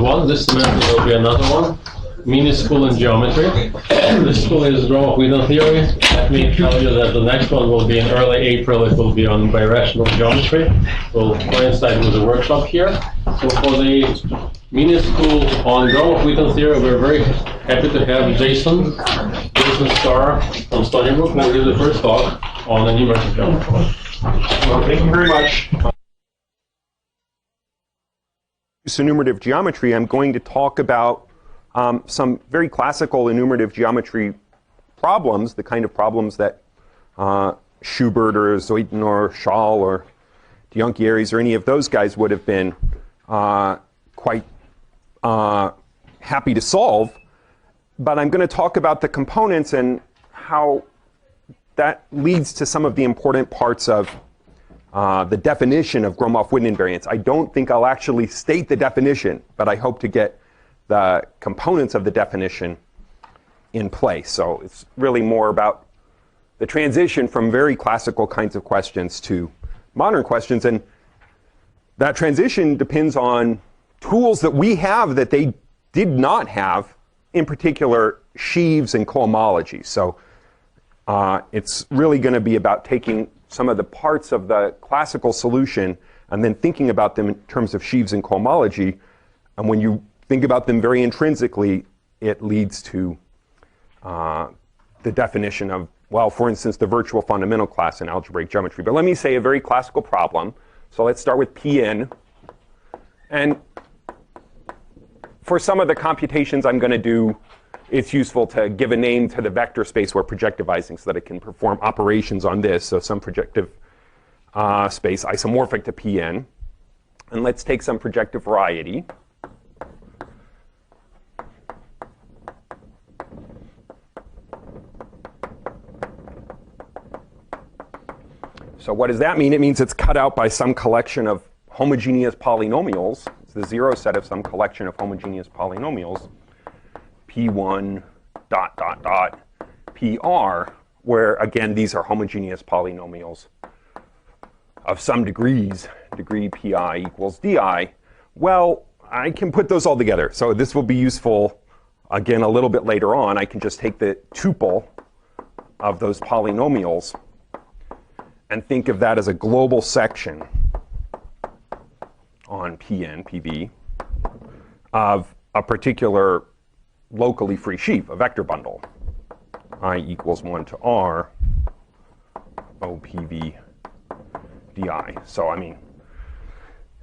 One, this semester there will be another one, mini school in geometry. This school is Gromov-Witten theory. Let me tell you that the next one will be in early April. It will be on birational geometry. We'll coincide with the workshop here. So for the mini school on Gromov-Witten theory, we're very happy to have Jason Starr from Stony Brook, who will give the first talk on enumerative geometry. Well, thank you very much. Enumerative geometry, I'm going to talk about some very classical enumerative geometry problems, the kind of problems that Schubert or Zeuthen or Schall or de Jonckheres or any of those guys would have been quite happy to solve. But I'm going to talk about the components and how that leads to some of the important parts of the definition of Gromov-Witten invariance. I don't think I'll actually state the definition, but I hope to get the components of the definition in place. So it's really more about the transition from very classical kinds of questions to modern questions. And that transition depends on tools that we have that they did not have, in particular, sheaves and cohomology. So it's really going to be about taking some of the parts of the classical solution and then thinking about them in terms of sheaves and cohomology. And when you think about them very intrinsically, it leads to the definition of, well, for instance, the virtual fundamental class in algebraic geometry. But let me say a very classical problem. So let's start with Pn. And for some of the computations I'm going to do, it's useful to give a name to the vector space we're projectivizing so that it can perform operations on this. So some projective space isomorphic to Pn. And let's take some projective variety. So what does that mean? It means it's cut out by some collection of homogeneous polynomials. It's the zero set of some collection of homogeneous polynomials. P1 ... PR, where again these are homogeneous polynomials of some degrees, degree pi equals di. Well, I can put those all together. So this will be useful again a little bit later on. I can just take the tuple of those polynomials and think of that as a global section on Pn, Pv, of a particular locally free sheaf, a vector bundle, I equals 1 to r OPV di. So I mean,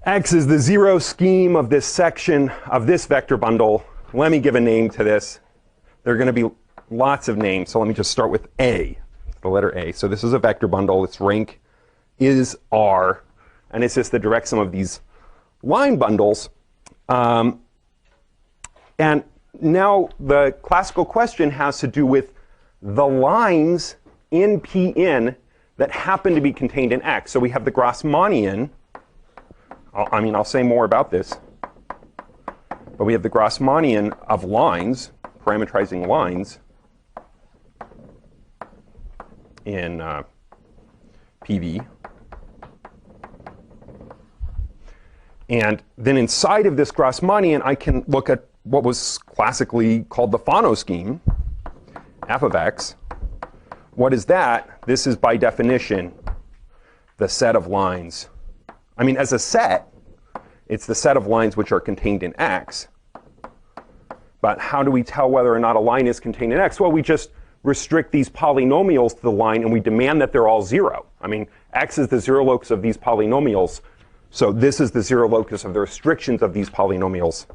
X is the zero scheme of this section of this vector bundle. Let me give a name to this. There are going to be lots of names, so let me just start with A, the letter A. So this is a vector bundle. Its rank is r, and it's just the direct sum of these line bundles. And now the classical question has to do with the lines in Pn that happen to be contained in X. So we have the grasmanian. I'll say more about this. But we have the grasmanian of lines, parametrizing lines in PV. And then inside of this grasmanian, I can look at what was classically called the Fano scheme, f of x. What is that? This is by definition the set of lines. I mean, as a set, it's the set of lines which are contained in X. But how do we tell whether or not a line is contained in X? Well, we just restrict these polynomials to the line and we demand that they're all zero. I mean, X is the zero locus of these polynomials. So this is the zero locus of the restrictions of these polynomials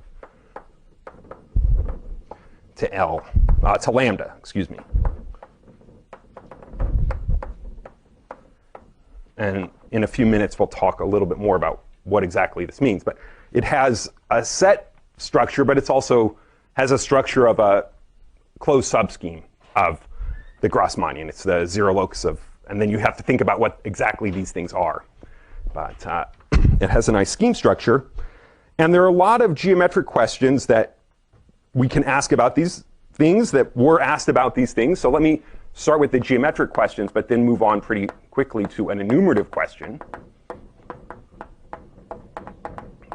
to lambda, excuse me. And in a few minutes, we'll talk a little bit more about what exactly this means. But it has a set structure, but it's also has a structure of a closed subscheme of the Grassmannian. It's the zero locus of, and then you have to think about what exactly these things are. But it has a nice scheme structure. And there are a lot of geometric questions that we can ask about these things, that were asked about these things. So let me start with the geometric questions, but then move on pretty quickly to an enumerative question.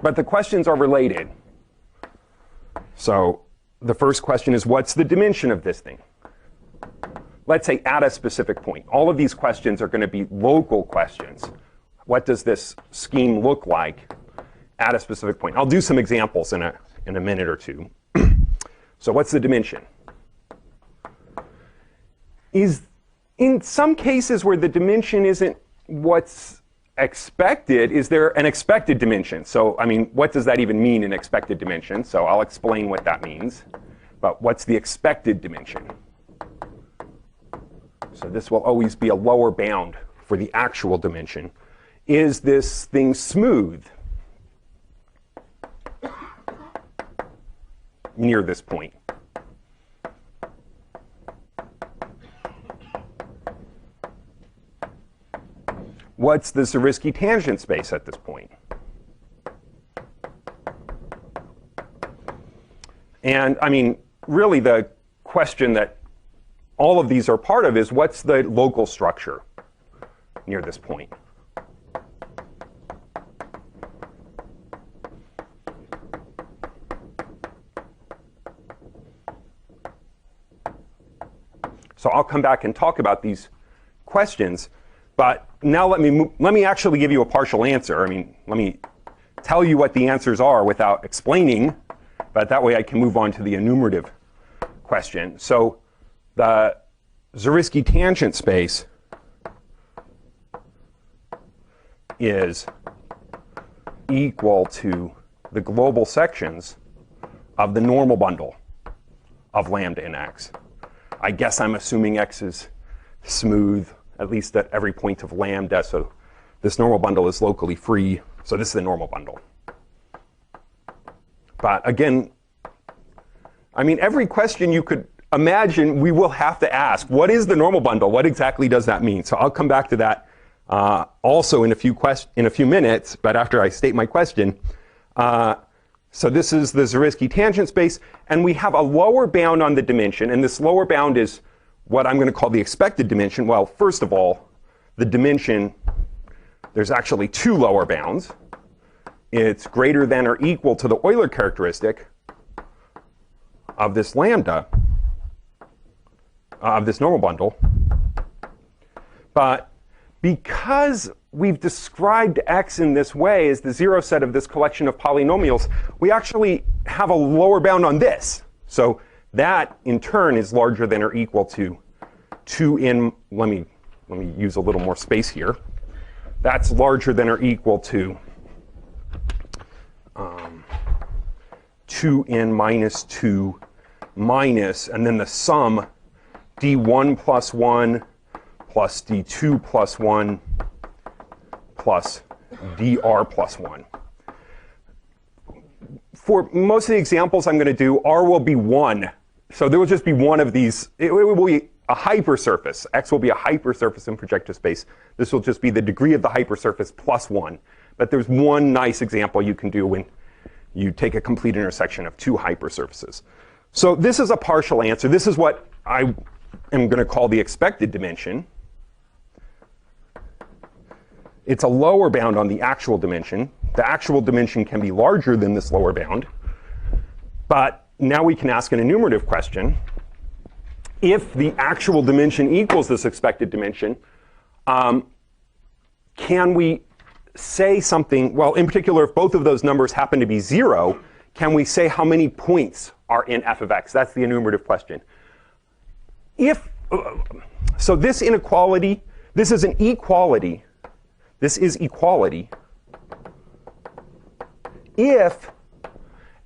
But the questions are related. So the first question is, what's the dimension of this thing? Let's say at a specific point. All of these questions are going to be local questions. What does this scheme look like at a specific point? I'll do some examples in a minute or two. So what's the dimension? In some cases where the dimension isn't what's expected, is there an expected dimension? So, I mean, what does that even mean, an expected dimension? So I'll explain what that means. But what's the expected dimension? So this will always be a lower bound for the actual dimension. Is this thing smooth near this point? What's the Zariski tangent space at this point? And I mean, really the question that all of these are part of is, what's the local structure near this point? So I'll come back and talk about these questions, but now let me actually give you a partial answer. I mean, let me tell you what the answers are without explaining, but that way I can move on to the enumerative question. So the Zariski tangent space is equal to the global sections of the normal bundle of lambda in X. I guess I'm assuming X is smooth, at least at every point of lambda. So this normal bundle is locally free. So this is the normal bundle. But again, I mean, every question you could imagine we will have to ask, what is the normal bundle? What exactly does that mean? So I'll come back to that also in a few minutes, but after I state my question. So this is the Zariski tangent space, and we have a lower bound on the dimension, and this lower bound is what I'm going to call the expected dimension. Well, first of all, the dimension, there's actually two lower bounds. It's greater than or equal to the Euler characteristic of this lambda, of this normal bundle. But because we've described X in this way as the zero set of this collection of polynomials, we actually have a lower bound on this. So that, in turn, is larger than or equal to 2n, let me use a little more space here. That's larger than or equal to 2n minus 2 minus, and then the sum d1 plus 1 plus d2 plus 1 plus dr plus 1. For most of the examples I'm going to do, R will be 1. So there will just be one of these. It will be a hypersurface. X will be a hypersurface in projective space. This will just be the degree of the hypersurface plus 1. But there's one nice example you can do when you take a complete intersection of two hypersurfaces. So this is a partial answer. This is what I am going to call the expected dimension. It's a lower bound on the actual dimension. The actual dimension can be larger than this lower bound. But now we can ask an enumerative question. If the actual dimension equals this expected dimension, can we say something? Well, in particular, if both of those numbers happen to be 0, can we say how many points are in f of x? That's the enumerative question. So this inequality, this is an equality. This is equality if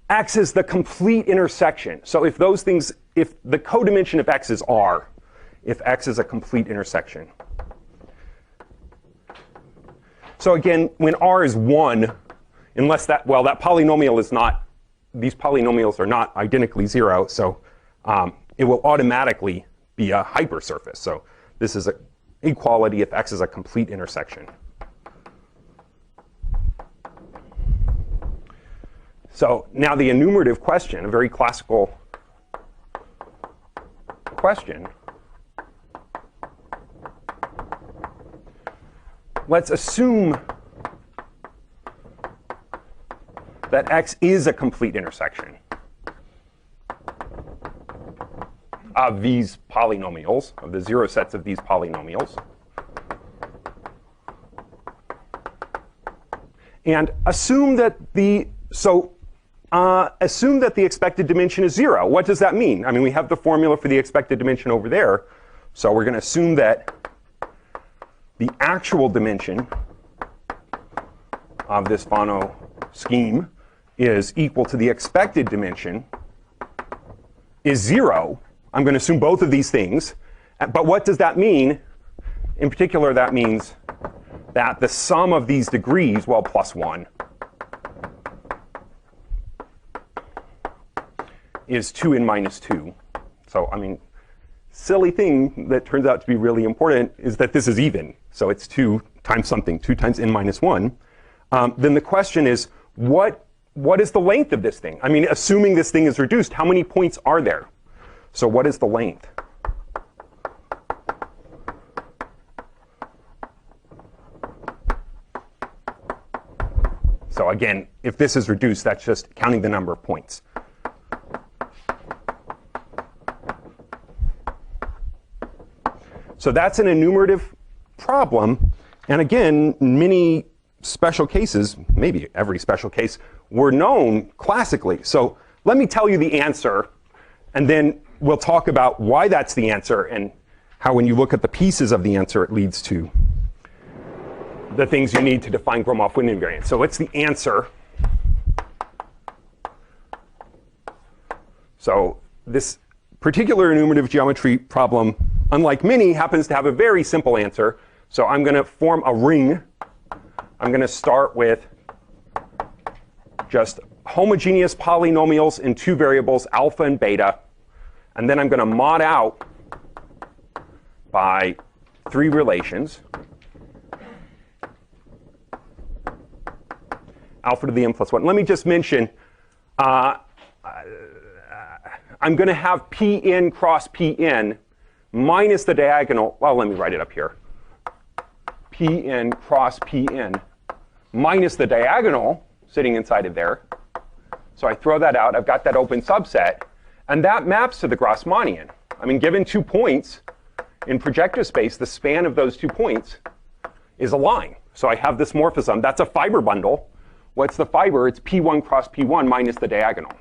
x is the complete intersection. So if those things, if the codimension of x is R, if x is a complete intersection. So again, when R is 1, unless that, well, that polynomial is not, these polynomials are not identically 0, so it will automatically be a hypersurface. So this is an equality if x is a complete intersection. So now the enumerative question, a very classical question. Let's assume that x is a complete intersection. of these polynomials, of the 0 sets of these polynomials. And assume that the expected dimension is 0. What does that mean? I mean, we have the formula for the expected dimension over there. So we're going to assume that the actual dimension of this Fano scheme is equal to the expected dimension is 0. I'm going to assume both of these things. But what does that mean? In particular, that means that the sum of these degrees, well, plus 1, is 2n minus 2. So, I mean, silly thing that turns out to be really important is that this is even. So it's 2 times something, 2 times n minus 1. Then the question is, what is the length of this thing? I mean, assuming this thing is reduced, how many points are there? So what is the length? So again, if this is reduced, that's just counting the number of points. So that's an enumerative problem. And again, many special cases, maybe every special case, were known classically. So let me tell you the answer, and then we'll talk about why that's the answer and how when you look at the pieces of the answer, it leads to the things you need to define Gromov-Witten invariance. So what's the answer? So this particular enumerative geometry problem, unlike many, happens to have a very simple answer. So I'm going to form a ring. I'm going to start with just homogeneous polynomials in 2 variables, alpha and beta. And then I'm going to mod out by 3 relations. Alpha to the n plus 1. Let me just mention, I'm going to have Pn cross Pn minus the diagonal. Well, let me write it up here. Pn cross Pn minus the diagonal sitting inside of there. So I throw that out. I've got that open subset. And that maps to the grasmanian. I mean, given 2 points in projective space, the span of those 2 points is a line. So I have this morphism. That's a fiber bundle. What's the fiber? It's P1 cross P1 minus the diagonal.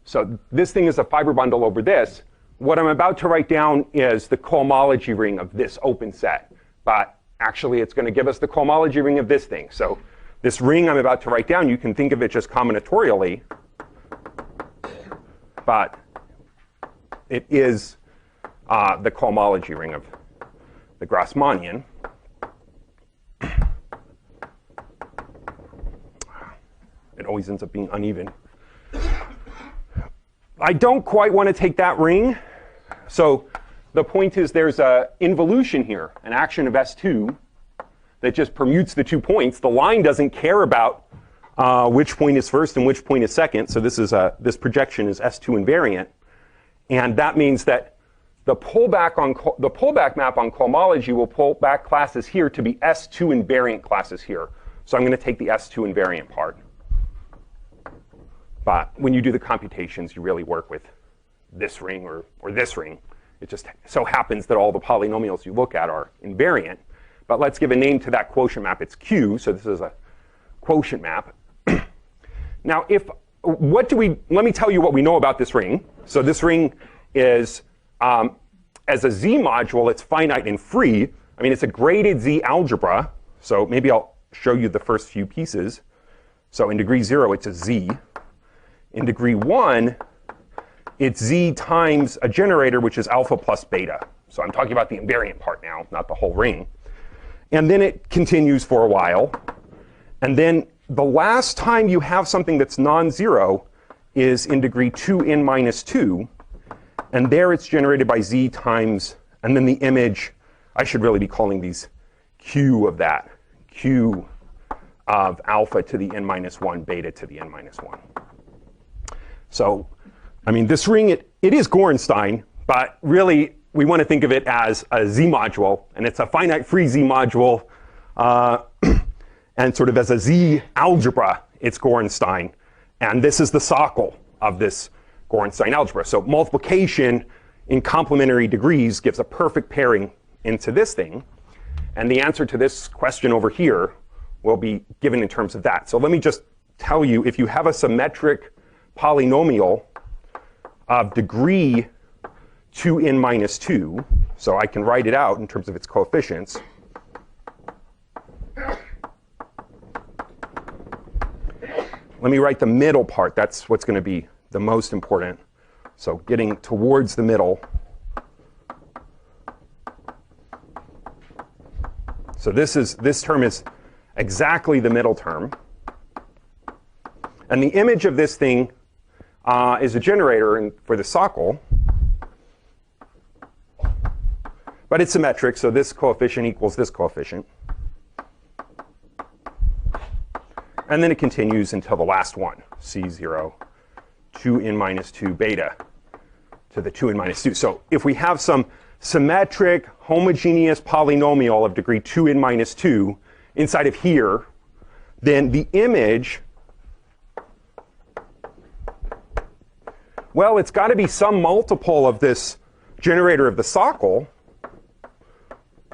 So this thing is a fiber bundle over this. What I'm about to write down is the cohomology ring of this open set. But actually, it's going to give us the cohomology ring of this thing. So this ring I'm about to write down, you can think of it just combinatorially. But it is the cohomology ring of the grasmanian. It always ends up being uneven. I don't quite want to take that ring. So the point is there's an involution here, an action of S2 that just permutes the 2 points. The line doesn't care about which point is first and which point is second. So this projection is S2 invariant. And that means that the pullback map on cohomology will pull back classes here to be S2 invariant classes here. So I'm going to take the S2 invariant part. But when you do the computations, you really work with this ring or this ring. It just so happens that all the polynomials you look at are invariant. But let's give a name to that quotient map. It's Q, so this is a quotient map. Now, let me tell you what we know about this ring. So this ring is, as a Z module, it's finite and free. I mean, it's a graded Z algebra. So maybe I'll show you the first few pieces. So in degree 0, it's a Z. In degree 1, it's Z times a generator, which is alpha plus beta. So I'm talking about the invariant part now, not the whole ring. And then it continues for a while. And then the last time you have something that's non-zero is in degree 2n minus 2. And there it's generated by Z times, and then the image, I should really be calling these Q of that. Q of alpha to the n minus 1, beta to the n minus 1. So, I mean, this ring, it is Gorenstein, but really we want to think of it as a Z module, and it's a finite free Z module, and sort of as a Z algebra, it's Gorenstein. And this is the socle of this Gorenstein algebra. So multiplication in complementary degrees gives a perfect pairing into this thing. And the answer to this question over here will be given in terms of that. So let me just tell you, if you have a symmetric polynomial of degree 2n minus 2, so I can write it out in terms of its coefficients. Let me write the middle part. That's what's going to be the most important. So getting towards the middle. So this term is exactly the middle term. And the image of this thing is a generator for the socle. But it's symmetric, so this coefficient equals this coefficient. And then it continues until the last one, C0, 2n minus 2 beta to the 2n minus 2. So if we have some symmetric, homogeneous polynomial of degree 2n minus 2 inside of here, then the image, well, it's got to be some multiple of this generator of the socle,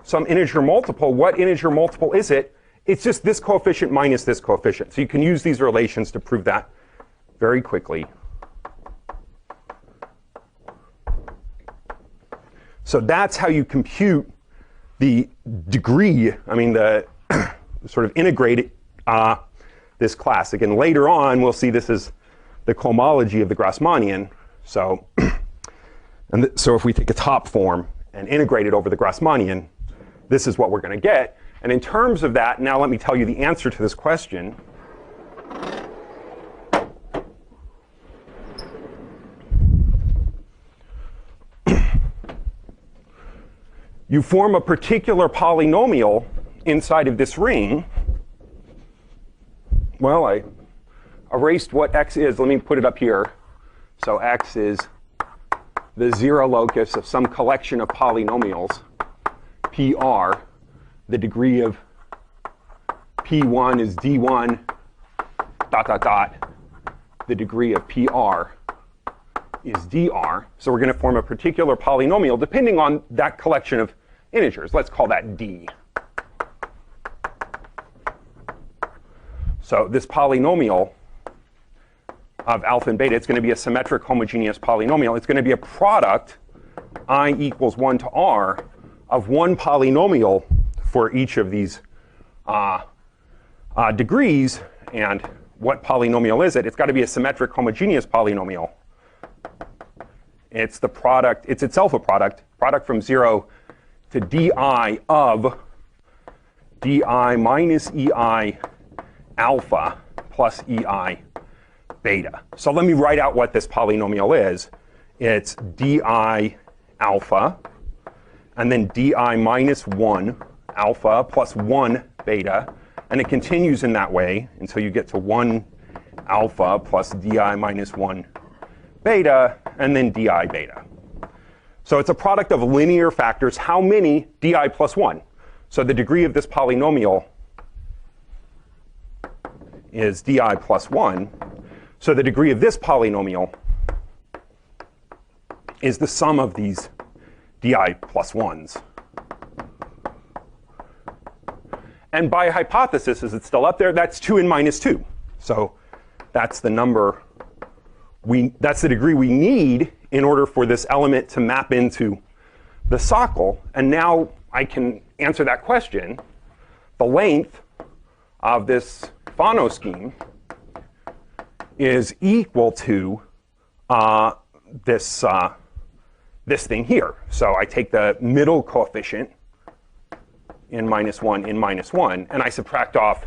some integer multiple. What integer multiple is it? It's just this coefficient minus this coefficient. So you can use these relations to prove that very quickly. So that's how you compute the degree, the sort of integrate this class. Again, later on, we'll see this is the cohomology of the Grassmannian. So, so if we take a top form and integrate it over the Grassmannian, this is what we're going to get. And in terms of that, now let me tell you the answer to this question. You form a particular polynomial inside of this ring. Well, I erased what x is. Let me put it up here. So x is the zero locus of some collection of polynomials, PR. The degree of P1 is D1, ... The degree of PR is dr. So we're going to form a particular polynomial depending on that collection of integers. Let's call that d. So this polynomial of alpha and beta, it's going to be a symmetric homogeneous polynomial. It's going to be a product, I equals 1 to r, of one polynomial for each of these degrees. And what polynomial is it? It's got to be a symmetric homogeneous polynomial. It's the product, it's itself a product from 0 to di of di minus ei alpha plus ei beta. So let me write out what this polynomial is. It's di alpha, and then di minus 1 alpha plus 1 beta. And it continues in that way until you get to 1 alpha plus di minus 1 beta, and then di beta. So it's a product of linear factors. How many? Di plus 1. So the degree of this polynomial is di plus 1. So the degree of this polynomial is the sum of these di plus 1s. And by hypothesis, is it still up there? That's 2n minus 2. So that's the number that's the degree we need in order for this element to map into the socle. And now I can answer that question. The length of this Fano scheme is equal to this thing here. So I take the middle coefficient, n minus 1, n minus 1, and I subtract off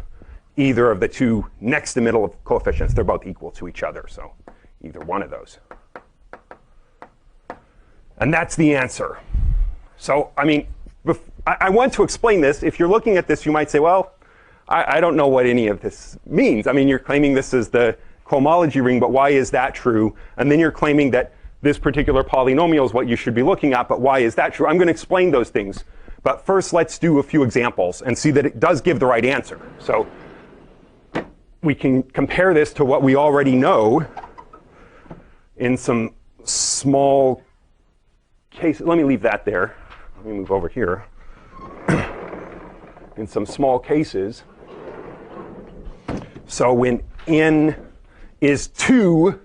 either of the two next to middle of coefficients. They're both equal to each other, so either one of those. And that's the answer. So, I want to explain this. If you're looking at this, you might say, well, I don't know what any of this means. You're claiming this is the cohomology ring, but why is that true? And then you're claiming that this particular polynomial is what you should be looking at, but why is that true? I'm going to explain those things. But first, let's do a few examples and see that it does give the right answer. So we can compare this to what we already know. in some small case, let me leave that there. Let me move over here. In some small cases, so when n is 2,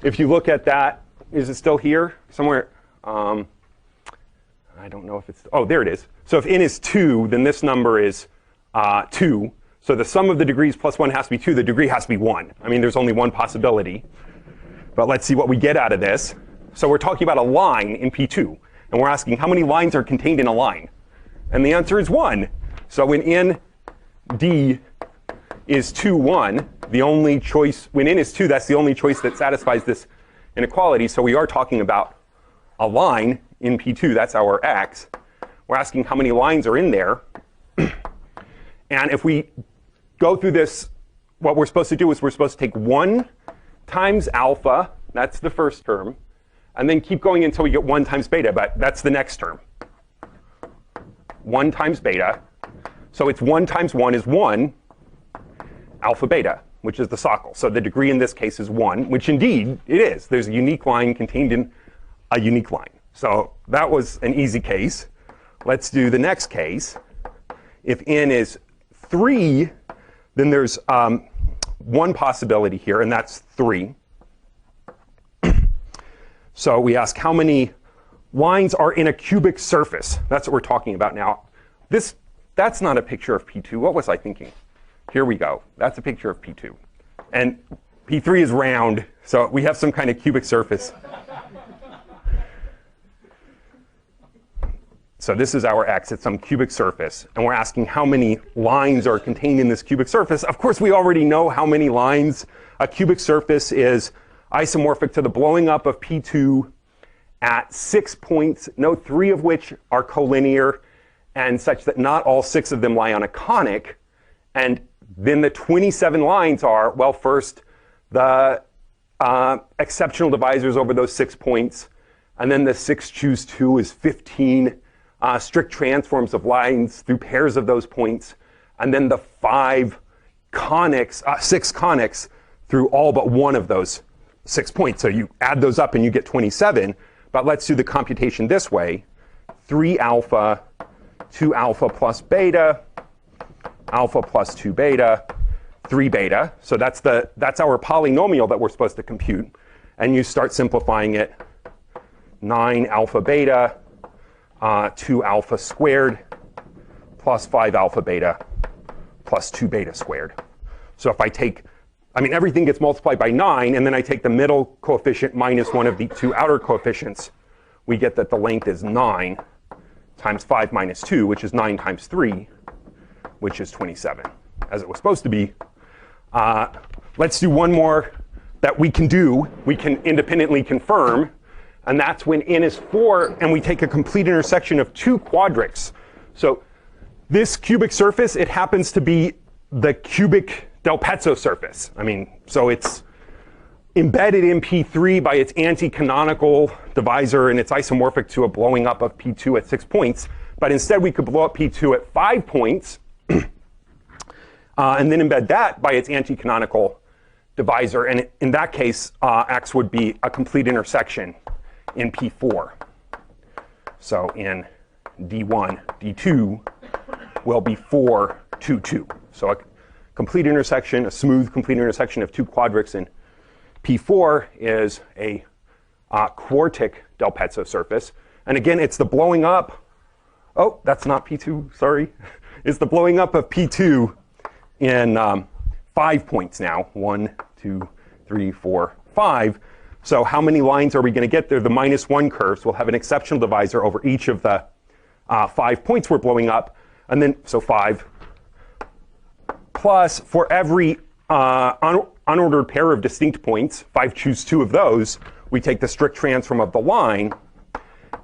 if you look at that, is it still here somewhere? I don't know if it's, oh, there it is. So if n is 2, then this number is 2. So the sum of the degrees plus 1 has to be 2. The degree has to be 1. I mean, there's only one possibility. But let's see what we get out of this. So we're talking about a line in P2. And we're asking how many lines are contained in a line. And the answer is 1. So when n d is 2, 1, the only choice, when n is 2, that's the only choice that satisfies this inequality. So we are talking about a line in P2. That's our x. We're asking how many lines are in there. And if we go through this, what we're supposed to do is we're supposed to take 1 times alpha, that's the first term, and then keep going until we get 1 times beta, but that's the next term. 1 times beta. So it's 1 times 1 is 1 alpha beta, which is the socle. So the degree in this case is 1, which indeed it is. There's a unique line contained in a unique line. So that was an easy case. Let's do the next case. If n is 3, then there's one possibility here, and that's 3. So we ask how many lines are in a cubic surface. That's what we're talking about now. That's not a picture of P2. What was I thinking? Here we go. That's a picture of P2. And P3 is round, so we have some kind of cubic surface. So this is our x. It's some cubic surface. And we're asking how many lines are contained in this cubic surface. Of course, we already know how many lines. A cubic surface is isomorphic to the blowing up of P2 at 6 points, no 3 of which are collinear, and such that not all 6 of them lie on a conic. And then the 27 lines are, well, first, the exceptional divisors over those 6 points. And then the 6 choose 2 is 15 strict transforms of lines through pairs of those points. And then the 5 conics, 6 conics through all but one of those 6 points. So you add those up and you get 27. But let's do the computation this way. 3 alpha, 2 alpha plus beta, alpha plus 2 beta, 3 beta. So that's our polynomial that we're supposed to compute. And you start simplifying it. 9 alpha beta, 2 alpha squared, plus 5 alpha beta, plus 2 beta squared. So if I take, everything gets multiplied by 9, and then I take the middle coefficient minus one of the 2 outer coefficients, we get that the length is 9 times 5 minus 2, which is 9 times 3, which is 27, as it was supposed to be. Let's do one more that we can do. We can independently confirm, and that's when n is 4, and we take a complete intersection of 2 quadrics. So this cubic surface, it happens to be the cubic Del Pezzo surface. So it's embedded in P3 by its anti-canonical divisor, and it's isomorphic to a blowing up of P2 at 6 points. But instead, we could blow up P2 at 5 points, and then embed that by its anti-canonical divisor. And in that case, X would be a complete intersection in P4. So in D1, D2 will be 4, 2, 2. So a complete intersection, a smooth complete intersection of 2 quadrics in P4 is a quartic Del Pezzo surface. And again, it's the blowing up. Oh, that's not P2, sorry. It's the blowing up of P2 in 5 points now. 1, 2, 3, 4, 5. So how many lines are we going to get there? The -1 curves will have an exceptional divisor over each of the 5 points we're blowing up. And then, so 5 plus, for every unordered pair of distinct points, 5 choose 2 of those, we take the strict transform of the line.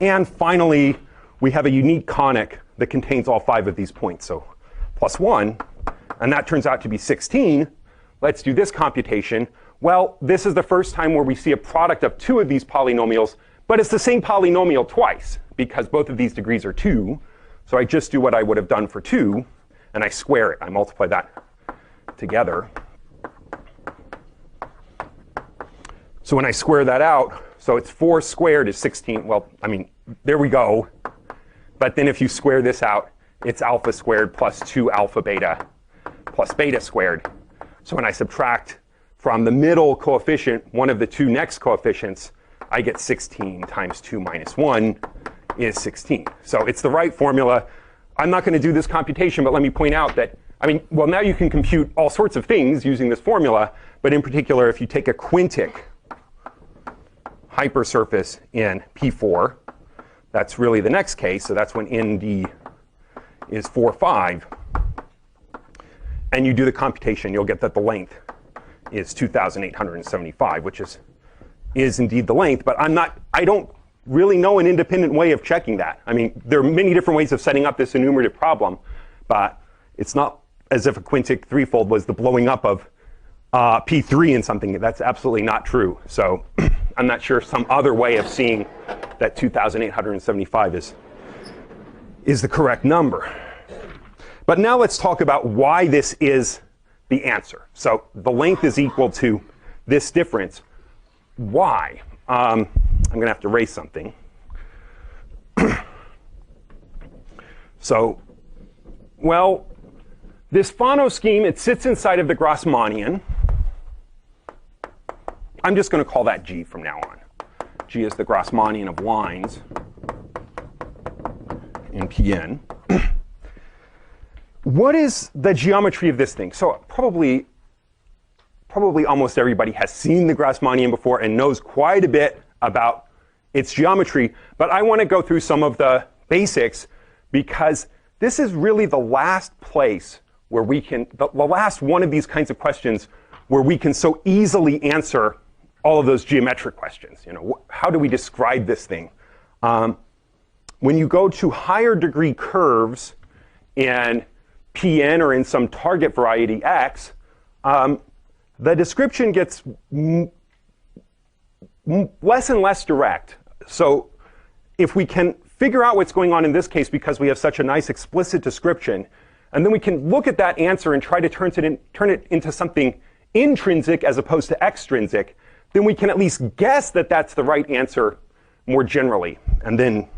And finally, we have a unique conic that contains all 5 of these points. So +1, and that turns out to be 16. Let's do this computation. Well, this is the first time where we see a product of 2 of these polynomials, but it's the same polynomial twice, because both of these degrees are 2. So I just do what I would have done for 2, and I square it. I multiply that together. So when I square that out, so it's 4 squared is 16. Well, I mean, there we go. But then if you square this out, it's alpha squared plus 2 alpha beta plus beta squared. So when I subtract from the middle coefficient, one of the two next coefficients, I get 16 times 2 minus 1 is 16. So it's the right formula. I'm not going to do this computation, but let me point out that, I mean, well, now you can compute all sorts of things using this formula. But in particular, if you take a quintic hypersurface in P4, that's really the next case. So that's when ND is 4, 5. And you do the computation, you'll get that the length is 2,875, which is indeed the length. But I don't really know an independent way of checking that. I mean, there are many different ways of setting up this enumerative problem, but it's not as if a quintic threefold was the blowing up of P3 in something. That's absolutely not true. So I'm not sure some other way of seeing that 2,875 is the correct number. But now let's talk about why this is the answer. So the length is equal to this difference. Why? I'm going to have to erase something. So, well, this Fano scheme, it sits inside of the Grassmannian. I'm just going to call that G from now on. G is the Grassmannian of lines in Pn. What is the geometry of this thing? So probably almost everybody has seen the Grassmannian before and knows quite a bit about its geometry. But I want to go through some of the basics because this is really the last place where we can, the last one of these kinds of questions where we can so easily answer all of those geometric questions. You know, how do we describe this thing? When you go to higher degree curves in Pn or in some target variety X, the description gets less and less direct. So if we can figure out what's going on in this case because we have such a nice explicit description, and then we can look at that answer and try to turn it into something intrinsic as opposed to extrinsic, then we can at least guess that that's the right answer more generally. And then,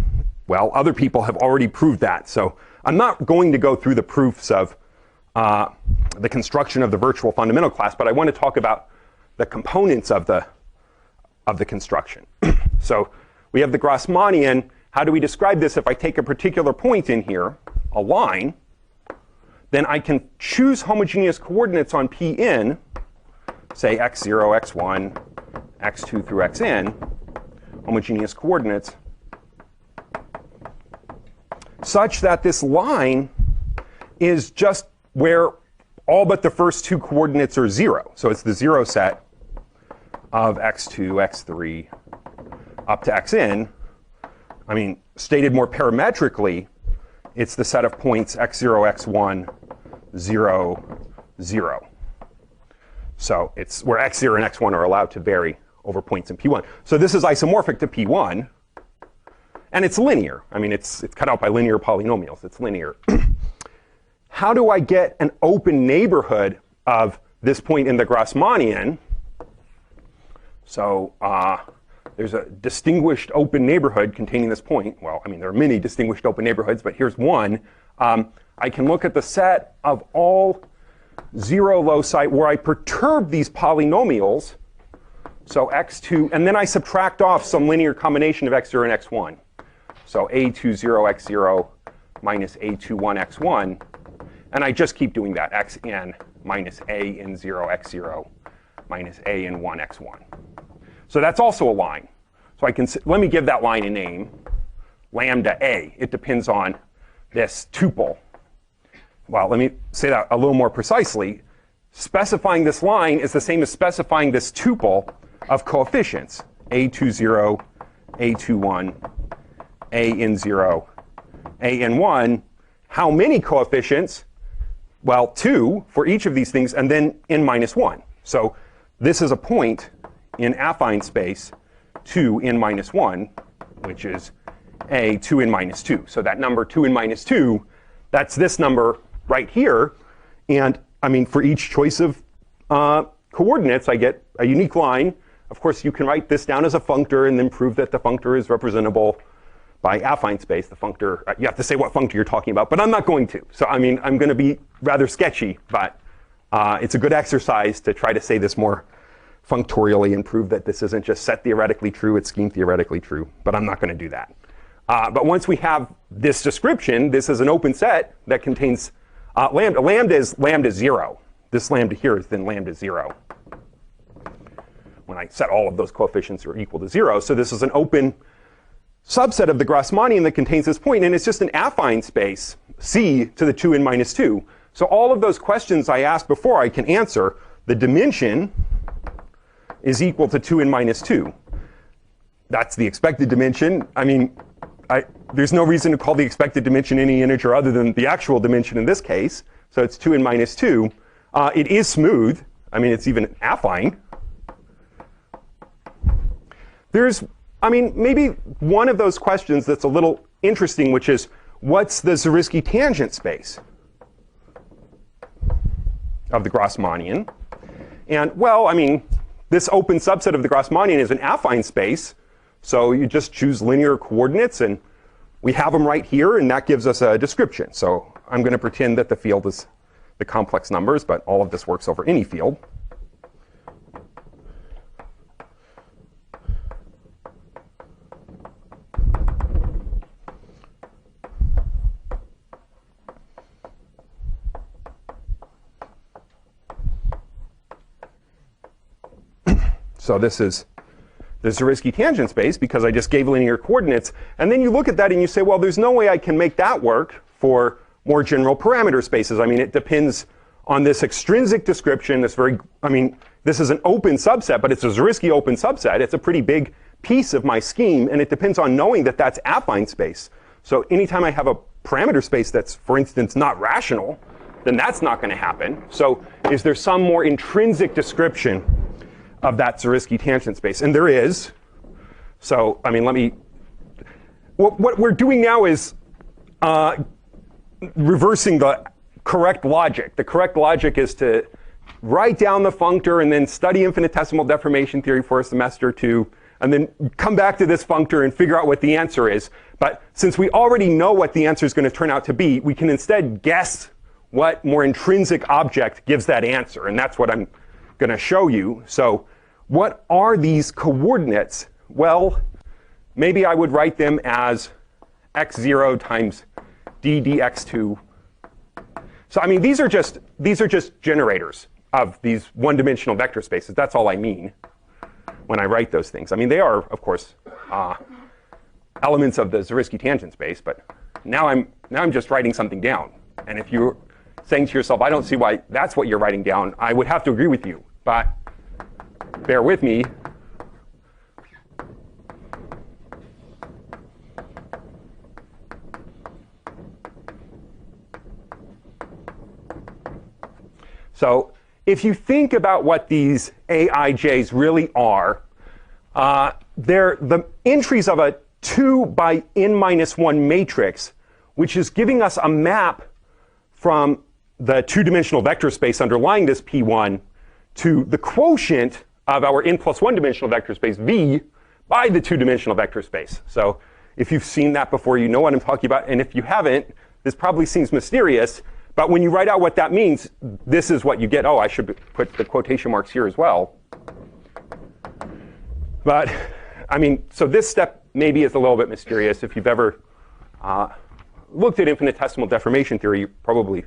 well, other people have already proved that. So I'm not going to go through the proofs of the construction of the virtual fundamental class, but I want to talk about the components of the construction. So we have the Grassmannian. How do we describe this? If I take a particular point in here, a line, then I can choose homogeneous coordinates on Pn, say x0, x1, x2 through xn, homogeneous coordinates, such that this line is just where all but the first two coordinates are 0. So it's the 0 set of x2, x3, up to xn. I mean, stated more parametrically, it's the set of points x0, x1, 0, 0. So it's where x0 and x1 are allowed to vary over points in P1. So this is isomorphic to P1. And it's linear. I mean, it's cut out by linear polynomials. It's linear. How do I get an open neighborhood of this point in the Grassmannian? So there's a distinguished open neighborhood containing this point. Well, I mean, there are many distinguished open neighborhoods, but here's one. I can look at the set of all 0 loci where I perturb these polynomials. So x2, and then I subtract off some linear combination of x0 and x1. So a20 x0 minus a21 x1. And I just keep doing that, xn minus a in 0 x0 minus a in 1 x1. So that's also a line. So I can, let me give that line a name, lambda a. It depends on this tuple. Well, let me say that a little more precisely. Specifying this line is the same as specifying this tuple of coefficients, a20, a21, a in 0, a in 1. How many coefficients? Well, 2 for each of these things, and then n minus 1. So this is a point in affine space 2 n minus 1, which is a 2 n minus 2. So that number 2 n minus 2, that's this number right here. And I mean, for each choice of coordinates, I get a unique line Of course, you can write this down as a functor and then prove that the functor is representable by affine space. The functor, you have to say what functor you're talking about, but I'm not going to. So I mean, I'm going to be rather sketchy, but it's a good exercise to try to say this more functorially and prove that this isn't just set theoretically true, it's scheme theoretically true. But I'm not going to do that. But once we have this description, this is an open set that contains lambda. Lambda is 0. This lambda here is then lambda 0. When I set all of those coefficients are equal to 0. So this is an open subset of the Grassmannian that contains this point, and it's just an affine space, C to the 2n minus 2. So all of those questions I asked before I can answer. The dimension is equal to 2n minus 2. That's the expected dimension. I mean, there's no reason to call the expected dimension any integer other than the actual dimension in this case. So it's 2n minus 2. It is smooth. I mean, it's even affine. There's, I mean, maybe one of those questions that's a little interesting, which is, what's the Zariski tangent space of the Grassmannian? And, well, I mean, this open subset of the Grassmannian is an affine space. So you just choose linear coordinates, and we have them right here, and that gives us a description. So I'm going to pretend that the field is the complex numbers, but all of this works over any field. So this is the Zariski tangent space because I just gave linear coordinates. And then you look at that and you say, well, there's no way I can make that work for more general parameter spaces. I mean, it depends on this extrinsic description. This this is an open subset, but it's a Zariski open subset. It's a pretty big piece of my scheme, and it depends on knowing that that's affine space. So anytime I have a parameter space that's, for instance, not rational, then that's not going to happen. So is there some more intrinsic description of that Zariski tangent space? And there is. So, I mean, what we're doing now is reversing the correct logic. The correct logic is to write down the functor and then study infinitesimal deformation theory for a semester or two, and then come back to this functor and figure out what the answer is. But since we already know what the answer is going to turn out to be, we can instead guess what more intrinsic object gives that answer. And that's what I'm going to show you. So what are these coordinates? Well, maybe I would write them as x0 times d dx2. So I mean, these are just generators of these one-dimensional vector spaces. That's all I mean when I write those things. I mean, they are, of course, elements of the Zariski tangent space, but now I'm just writing something down. And if you're saying to yourself, I don't see why that's what you're writing down, I would have to agree with you. But bear with me. So if you think about what these aij's really are, they're the entries of a 2 by n minus 1 matrix, which is giving us a map from the two-dimensional vector space underlying this P1 to the quotient of our n plus 1 dimensional vector space V by the two-dimensional vector space. So if you've seen that before, you know what I'm talking about. And if you haven't, this probably seems mysterious. But when you write out what that means, this is what you get. Oh, I should put the quotation marks here as well. But, I mean, so this step maybe is a little bit mysterious. If you've ever looked at infinitesimal deformation theory, you're probably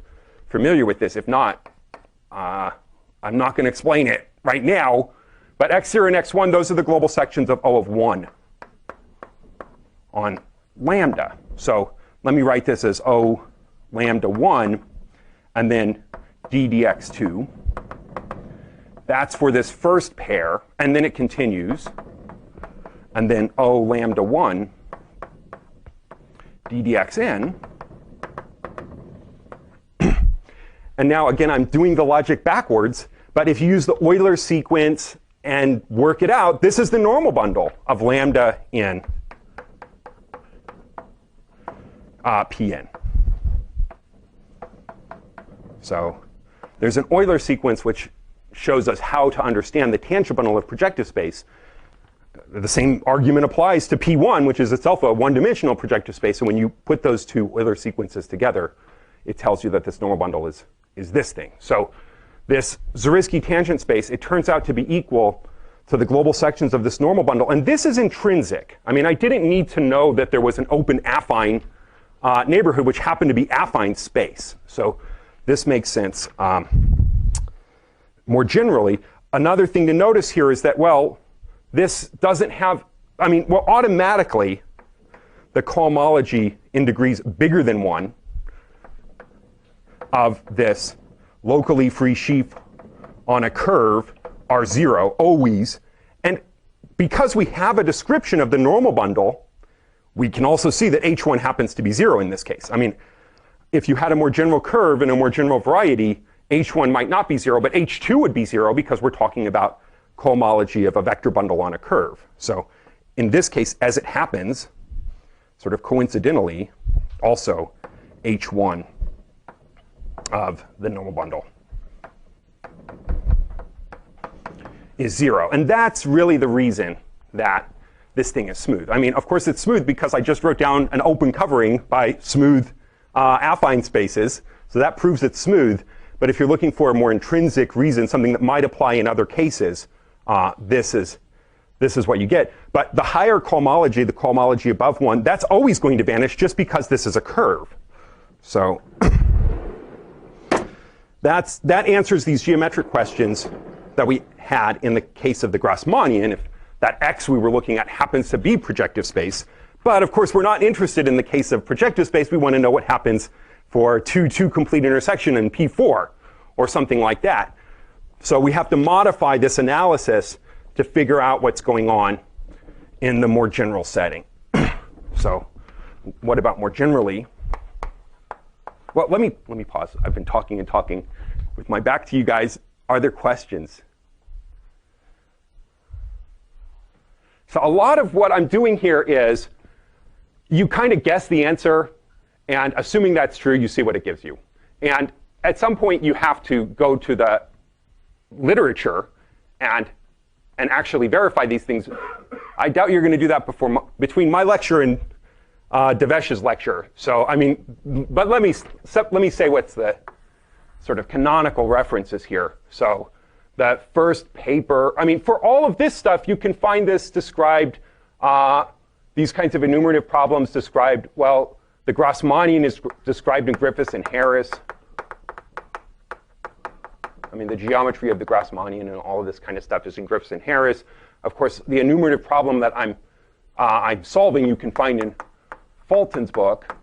familiar with this. If not, I'm not going to explain it right now. But x0 and x1, those are the global sections of O of 1 on lambda. So let me write this as O lambda 1, and then d dx2. That's for this first pair, and then it continues. And then O lambda 1 d dxn. And now, again, I'm doing the logic backwards. But if you use the Euler sequence and work it out, this is the normal bundle of lambda in Pn. So there's an Euler sequence which shows us how to understand the tangent bundle of projective space. The same argument applies to P1, which is itself a one-dimensional projective space. And when you put those two Euler sequences together, it tells you that this normal bundle is this thing. So this Zariski tangent space, it turns out to be equal to the global sections of this normal bundle. And this is intrinsic. I mean, I didn't need to know that there was an open affine neighborhood, which happened to be affine space. So this makes sense. More generally, another thing to notice here is that, well, this doesn't have, I mean, well, automatically, the cohomology in degrees bigger than 1 of this locally free sheaf on a curve are 0, always. And because we have a description of the normal bundle, we can also see that H1 happens to be 0 in this case. I mean, if you had a more general curve and a more general variety, H1 might not be 0, but H2 would be 0 because we're talking about cohomology of a vector bundle on a curve. So in this case, as it happens, sort of coincidentally, also H1 of the normal bundle is 0. And that's really the reason that this thing is smooth. I mean, of course, it's smooth because I just wrote down an open covering by smooth affine spaces. So that proves it's smooth. But if you're looking for a more intrinsic reason, something that might apply in other cases, this is what you get. But the higher cohomology, the cohomology above 1, that's always going to vanish just because this is a curve. So that answers these geometric questions that we had in the case of the grasmanian, if that X we were looking at happens to be projective space. But of course, we're not interested in the case of projective space. We want to know what happens for 2 complete intersection in P4 or something like that. So we have to modify this analysis to figure out what's going on in the more general setting. So what about more generally? Well, let me pause. I've been talking and talking with my back to you guys. Are there questions? So a lot of what I'm doing here is you kind of guess the answer, and assuming that's true, you see what it gives you. And at some point, you have to go to the literature and actually verify these things. I doubt you're going to do that between my lecture and Devesh's lecture. So I mean, but let me say what's the sort of canonical references here. So the first paper, I mean, for all of this stuff, you can find this described, these kinds of enumerative problems described, well, the grasmanian is described in Griffiths and Harris. I mean, the geometry of the grasmanian and all of this kind of stuff is in Griffiths and Harris. Of course, the enumerative problem that I'm solving, you can find in Fulton's book.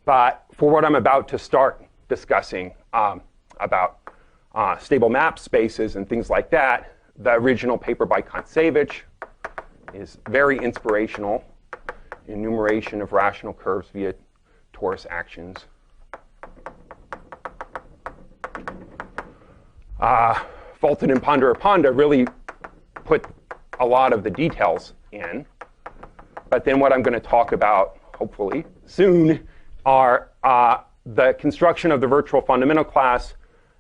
But for what I'm about to start discussing about stable map spaces and things like that, the original paper by Kontsevich is very inspirational. Enumeration of rational curves via torus actions. Fulton and Ponda really put a lot of the details in. But then what I'm going to talk about, hopefully, soon, are the construction of the virtual fundamental class.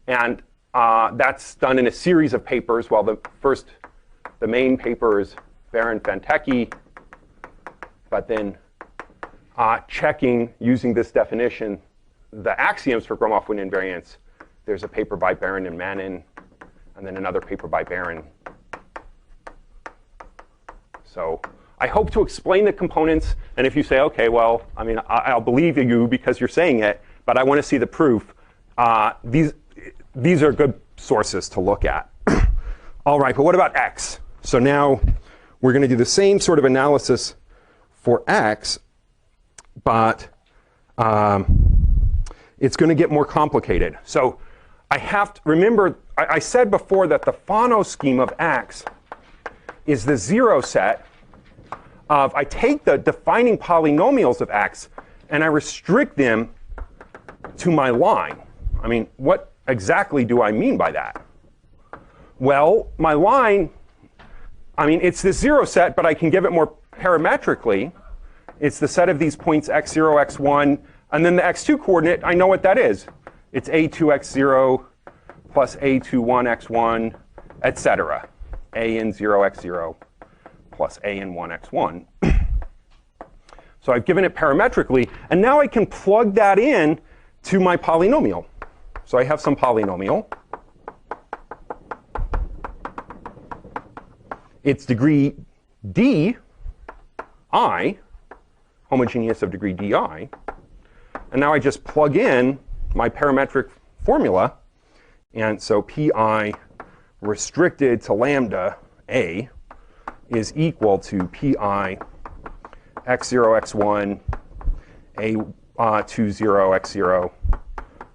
And that's done in a series of papers. Well, the main paper is Baron-Fantecchi. But then checking, using this definition, the axioms for Gromov-Witten invariance, there's a paper by Baron and Manin, and then another paper by Baron. So I hope to explain the components. And if you say, OK, well, I mean, I'll believe you because you're saying it, but I want to see the proof, these are good sources to look at. All right, but what about X? So now we're going to do the same sort of analysis for X, but it's going to get more complicated. So I have to remember, I said before that the Fano scheme of X is the 0 set of, I take the defining polynomials of X and I restrict them to my line. I mean, what exactly do I mean by that? Well, my line, I mean, it's this 0 set, but I can give it more parametrically. It's the set of these points x0, x1, and then the x2 coordinate, I know what that is. It's a2, x0, plus a21 x1, etc. a in 0 x0 plus a in 1 x1. So I've given it parametrically, and now I can plug that in to my polynomial. So I have some polynomial. It's degree di, homogeneous of degree di. And now I just plug in my parametric formula. And so pi restricted to lambda a is equal to pi x0 x1 a20 x0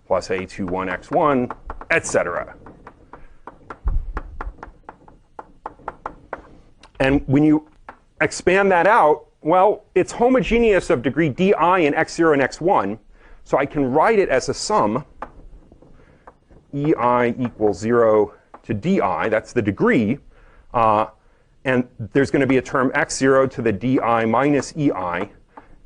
plus a21 x1, etc. And when you expand that out, well, it's homogeneous of degree di in x0 and x1. So I can write it as a sum ei equals 0 to di. That's the degree. And there's going to be a term x0 to the di minus ei,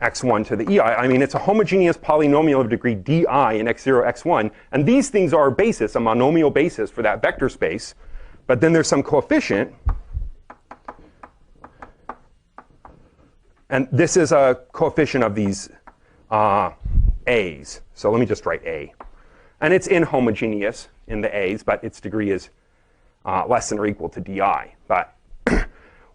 x1 to the ei. I mean, it's a homogeneous polynomial of degree di in x0, x1. And these things are a basis, a monomial basis for that vector space. But then there's some coefficient. And this is a coefficient of these a's. So let me just write a. And it's inhomogeneous in the a's, but its degree is less than or equal to di. But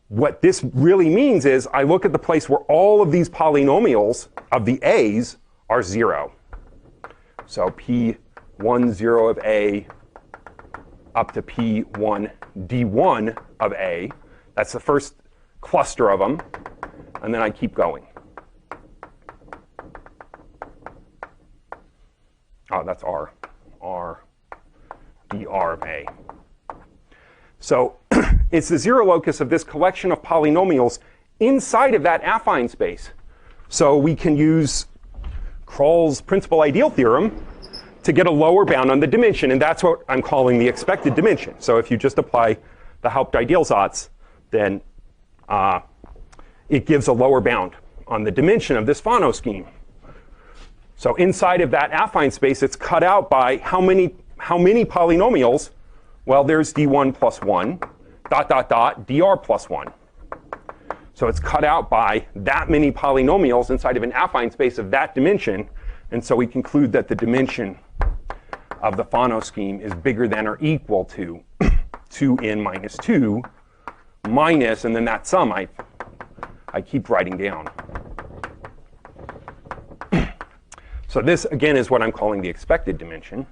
what this really means is I look at the place where all of these polynomials of the a's are 0. So p1, 0 of a up to p1, d1 of a. That's the first cluster of them. And then I keep going. Oh, that's R. R, dr of a. So it's the 0 locus of this collection of polynomials inside of that affine space. So we can use Kroll's principal ideal theorem to get a lower bound on the dimension. And that's what I'm calling the expected dimension. So if you just apply the Hauptidealsatz, then it gives a lower bound on the dimension of this Fano scheme. So inside of that affine space, it's cut out by how many polynomials? Well, there's d1 plus 1, dot, dot, dot, dr plus 1. So it's cut out by that many polynomials inside of an affine space of that dimension. And so we conclude that the dimension of the Fano scheme is bigger than or equal to 2n minus 2 minus, and then that sum I keep writing down. So this, again, is what I'm calling the expected dimension.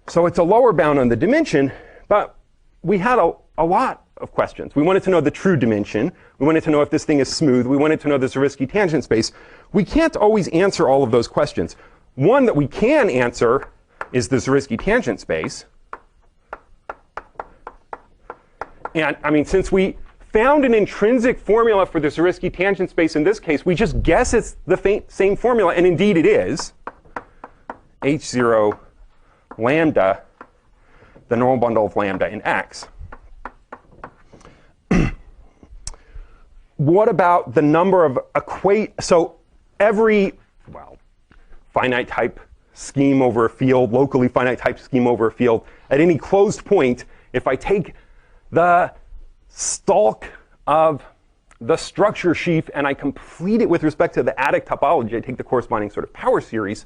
So it's a lower bound on the dimension, but we had a lot of questions. We wanted to know the true dimension. We wanted to know if this thing is smooth. We wanted to know the Zariski tangent space. We can't always answer all of those questions. One that we can answer is the Zariski tangent space. And I mean, since we found an intrinsic formula for the Zariski tangent space in this case, we just guess it's the same formula, and indeed it is. H0 lambda, the normal bundle of lambda in X. What about the number of so every, well, finite type scheme over a field, locally finite type scheme over a field, at any closed point, if I take the stalk of the structure sheaf and I complete it with respect to the adic topology, I take the corresponding sort of power series,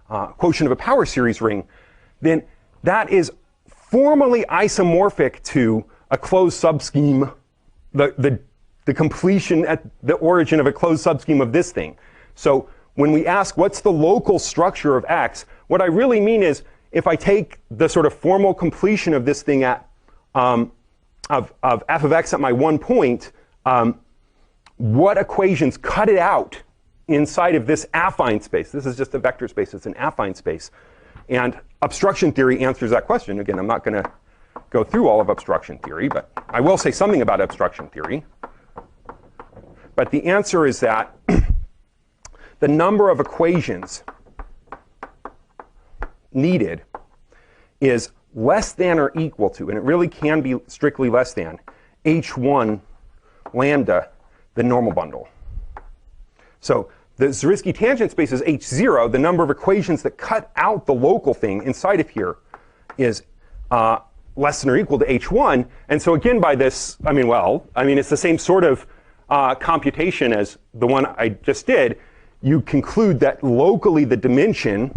quotient of a power series ring, then that is formally isomorphic to a closed subscheme, the completion at the origin of a closed subscheme of this thing. So when we ask what's the local structure of X, what I really mean is if I take the sort of formal completion of this thing at of f of x at my one point, what equations cut it out inside of this affine space? This is just a vector space. It's an affine space. And obstruction theory answers that question. Again, I'm not going to go through all of obstruction theory, but I will say something about obstruction theory. But the answer is that the number of equations needed is less than or equal to, and it really can be strictly less than, h1 lambda, the normal bundle. So the Zariski tangent space is H0. The number of equations that cut out the local thing inside of here is less than or equal to H1. And so again, by this, it's the same sort of computation as the one I just did. You conclude that locally the dimension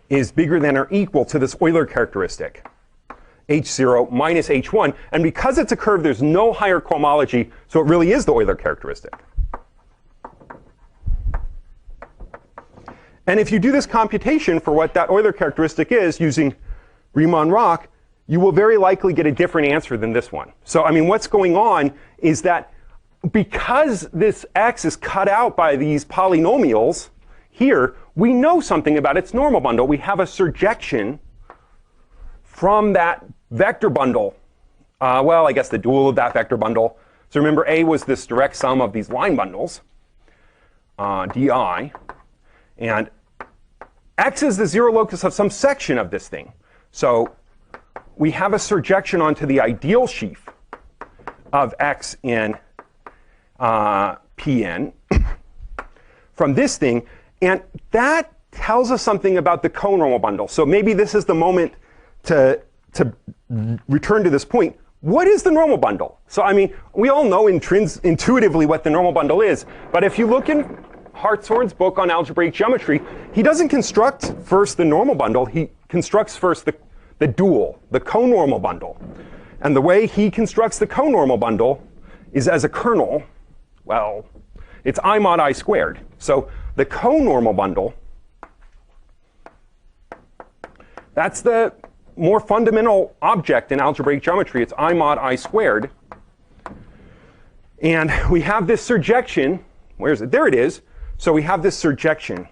is bigger than or equal to this Euler characteristic, H0 minus H1. And because it's a curve, there's no higher cohomology, so it really is the Euler characteristic. And if you do this computation for what that Euler characteristic is using Riemann-Roch, you will very likely get a different answer than this one. So, what's going on is that because this x is cut out by these polynomials here, we know something about its normal bundle. We have a surjection from that vector bundle. I guess the dual of that vector bundle. So remember, A was this direct sum of these line bundles, di. And x is the zero locus of some section of this thing. So we have a surjection onto the ideal sheaf of x in Pn from this thing. And that tells us something about the conormal bundle. So maybe this is the moment to return to this point. What is the normal bundle? So we all know intuitively what the normal bundle is. But if you look in Hartshorn's book on algebraic geometry, he doesn't construct first the normal bundle. He constructs first the dual, the conormal bundle. And the way he constructs the conormal bundle is as a kernel. Well, it's I mod I squared. So the conormal bundle, that's the more fundamental object in algebraic geometry. It's I mod I squared. And we have this surjection. Where is it? There it is. So we have this surjection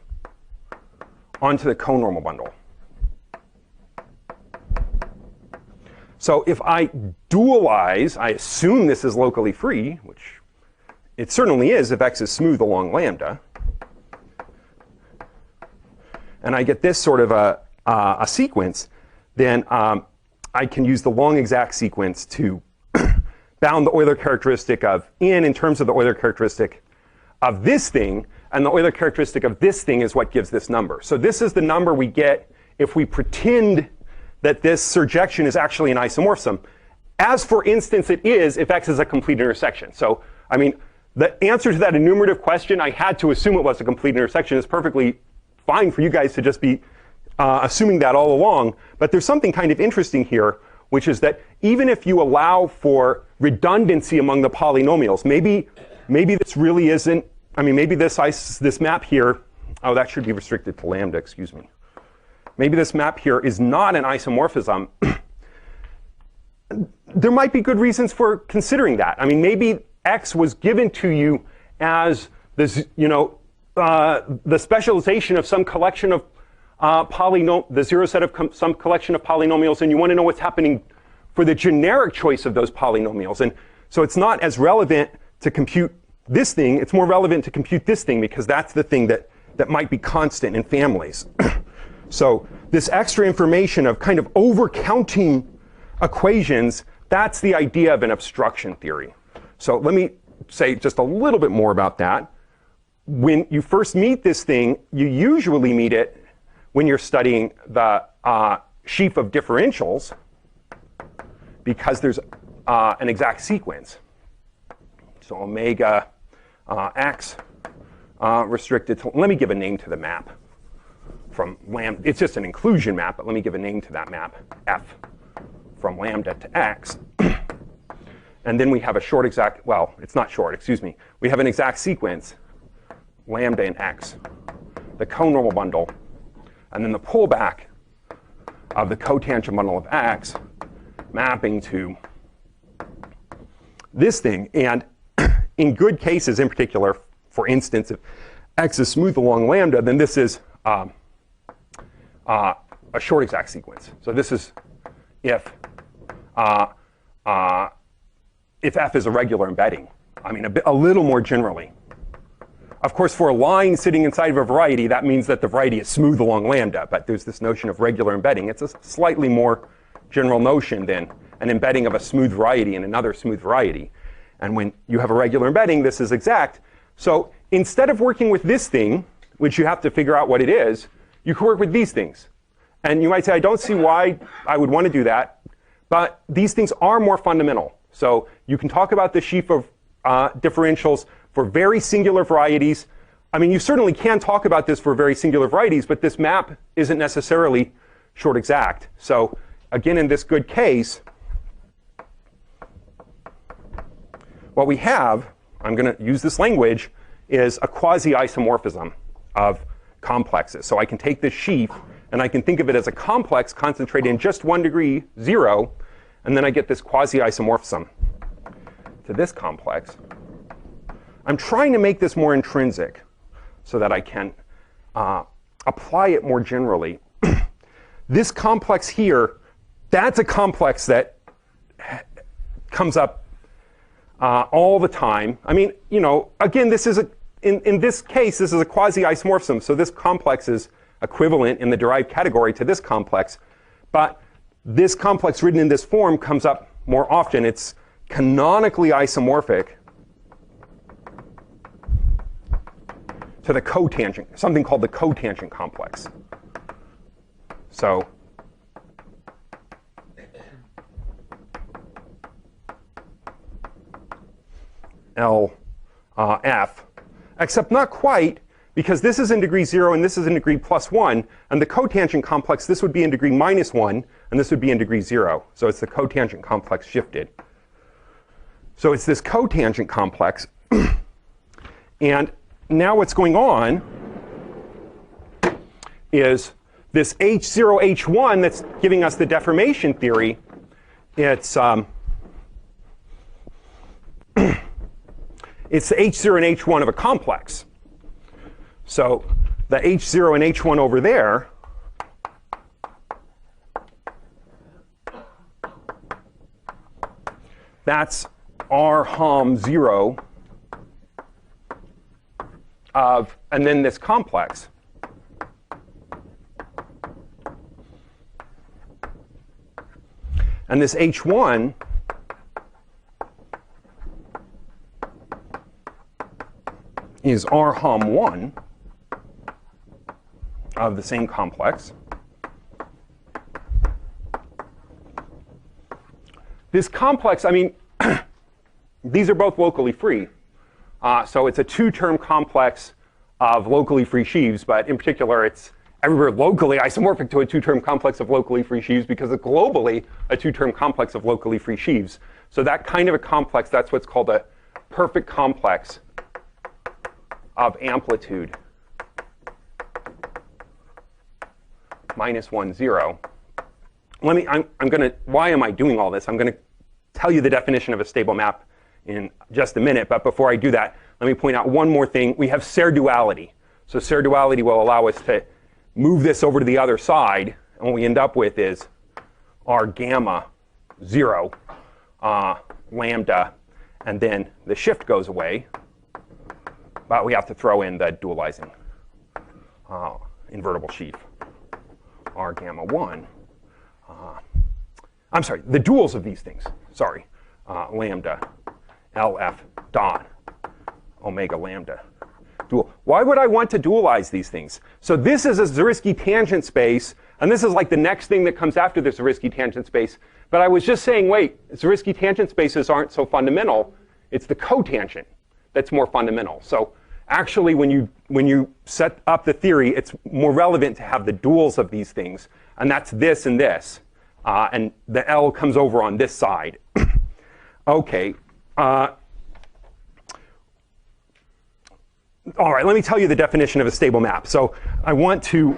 onto the conormal bundle. So if I dualize, I assume this is locally free, which it certainly is if x is smooth along lambda. And I get this sort of a sequence, then I can use the long exact sequence to bound the Euler characteristic of in terms of the Euler characteristic of this thing. And the Euler characteristic of this thing is what gives this number. So this is the number we get if we pretend that this surjection is actually an isomorphism. As, for instance, it is if x is a complete intersection. So, the answer to that enumerative question, I had to assume it was a complete intersection. It's perfectly fine for you guys to just be assuming that all along. But there's something kind of interesting here, which is that even if you allow for redundancy among the polynomials, maybe this really isn't, maybe this map here, that should be restricted to lambda, excuse me. Maybe this map here is not an isomorphism. There might be good reasons for considering that. Maybe x was given to you as this, the specialization of some collection of the zero set of some collection of polynomials, and you want to know what's happening for the generic choice of those polynomials. And so it's not as relevant to compute this thing. It's more relevant to compute this thing because that's the thing that might be constant in families. So this extra information of kind of overcounting equations, that's the idea of an obstruction theory. So let me say just a little bit more about that. When you first meet this thing, you usually meet it when you're studying the sheaf of differentials because there's an exact sequence. So omega x restricted to, let me give a name to the map from lambda. It's just an inclusion map, but let me give a name to that map, f from lambda to x. And then we have a short exact, well, it's not short, excuse me. We have an exact sequence, lambda and x, the conormal bundle, and then the pullback of the cotangent bundle of x mapping to this thing. And in good cases, in particular, for instance, if x is smooth along lambda, then this is a short exact sequence. So this is if f is a regular embedding. A little more generally. Of course, for a line sitting inside of a variety, that means that the variety is smooth along lambda. But there's this notion of regular embedding. It's a slightly more general notion than an embedding of a smooth variety in another smooth variety. And when you have a regular embedding, this is exact. So instead of working with this thing, which you have to figure out what it is, you can work with these things. And you might say, I don't see why I would want to do that. But these things are more fundamental. So you can talk about the sheaf of differentials for very singular varieties. I mean, you certainly can talk about this for very singular varieties, but this map isn't necessarily short exact. So again, in this good case, what we have, I'm going to use this language, is a quasi-isomorphism of complexes. So I can take this sheaf, and I can think of it as a complex concentrated in just 1 degree, 0, and then I get this quasi-isomorphism to this complex. I'm trying to make this more intrinsic so that I can apply it more generally. This complex here, that's a complex that comes up all the time. I mean, you know, again, this is in this case, this is a quasi-isomorphism. So this complex is equivalent in the derived category to this complex. But this complex written in this form comes up more often. It's canonically isomorphic to the cotangent, something called the cotangent complex. So LF, except not quite, because this is in degree 0 and this is in degree +1. And the cotangent complex, this would be in degree -1, and this would be in degree 0. So it's the cotangent complex shifted. So it's this cotangent complex. And now what's going on is this H0, H1 that's giving us the deformation theory. It's it's the H0 and H1 of a complex. So the H0 and H1 over there that's R hom 0 of, and then this complex. And this H1 is R hom 1 of the same complex. This complex, I mean, these are both locally free. So it's a 2-term complex of locally free sheaves, but in particular, it's everywhere locally isomorphic to a 2-term complex of locally free sheaves because it's globally a 2-term complex of locally free sheaves. So that kind of a complex, that's what's called a perfect complex of amplitude -1, 0. I'm going to, why am I doing all this? I'm going to tell you the definition of a stable map in just a minute. But before I do that, let me point out one more thing. We have Serre duality. So Serre duality will allow us to move this over to the other side. And what we end up with is R gamma 0, lambda, and then the shift goes away. But we have to throw in the dualizing invertible sheaf, R gamma 1. I'm sorry, the duals of these things. Sorry, lambda, LF dot, omega lambda. Dual. Why would I want to dualize these things? So this is a Zariski tangent space, and this is like the next thing that comes after the Zariski tangent space. But I was just saying, wait, Zariski tangent spaces aren't so fundamental. It's the cotangent that's more fundamental. So actually, when you set up the theory, it's more relevant to have the duals of these things, and that's this and this. And the L comes over on this side. OK. All right, let me tell you the definition of a stable map. So I want to,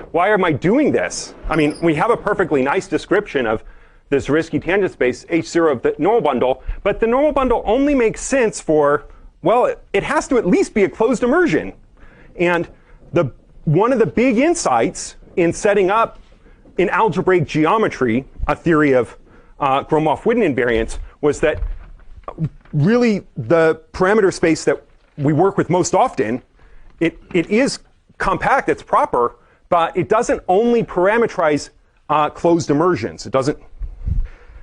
why am I doing this? I mean, we have a perfectly nice description of this Zariski tangent space, H0 of the normal bundle. But the normal bundle only makes sense for, well, it has to at least be a closed immersion. And one of the big insights in setting up in algebraic geometry a theory of Gromov-Witten invariance was that really the parameter space that we work with most often, it is compact, it's proper, but it doesn't only parameterize closed immersions. It doesn't,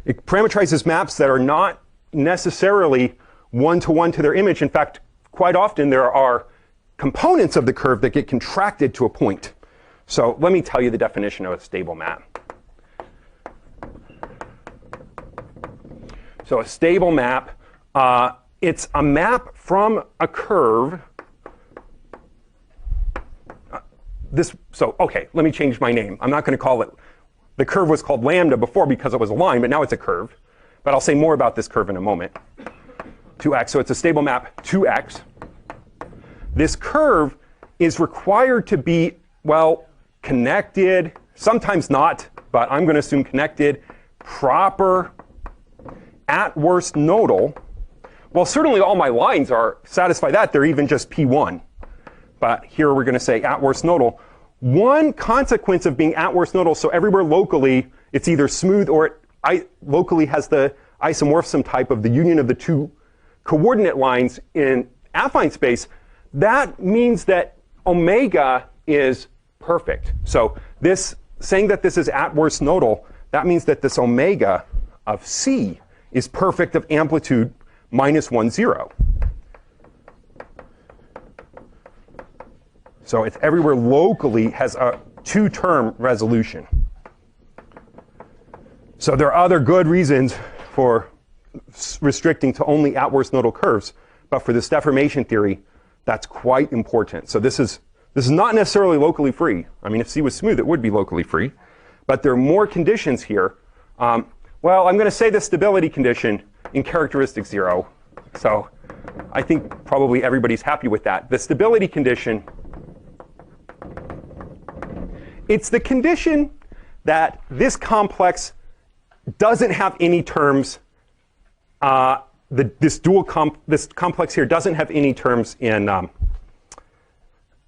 It parameterizes maps that are not necessarily one-to-one to their image. In fact, quite often there are components of the curve that get contracted to a point. So let me tell you the definition of a stable map. So a stable map, it's a map from a curve. Okay, let me change my name. I'm not going to call it, the curve was called lambda before because it was a line, but now it's a curve. But I'll say more about this curve in a moment. 2x, so it's a stable map 2x. This curve is required to be, well, connected, sometimes not, but I'm going to assume connected, proper, at worst nodal. Well, certainly all my lines are satisfy that. They're even just P1. But here we're going to say at worst nodal. One consequence of being at worst nodal, so everywhere locally, it's either smooth or it locally has the isomorphism type of the union of the two coordinate lines in affine space. That means that omega is perfect. So this saying that this is at worst nodal, that means that this omega of C is perfect of amplitude -1, 0. So it's everywhere locally has a two-term resolution. So there are other good reasons for restricting to only at worst nodal curves, but for this deformation theory, that's quite important. So this is not necessarily locally free. I mean, if C was smooth, it would be locally free. But there are more conditions here. Well, I'm going to say the stability condition in characteristic 0. So I think probably everybody's happy with that. The stability condition, it's the condition that this complex doesn't have any terms. This complex here doesn't have any terms in.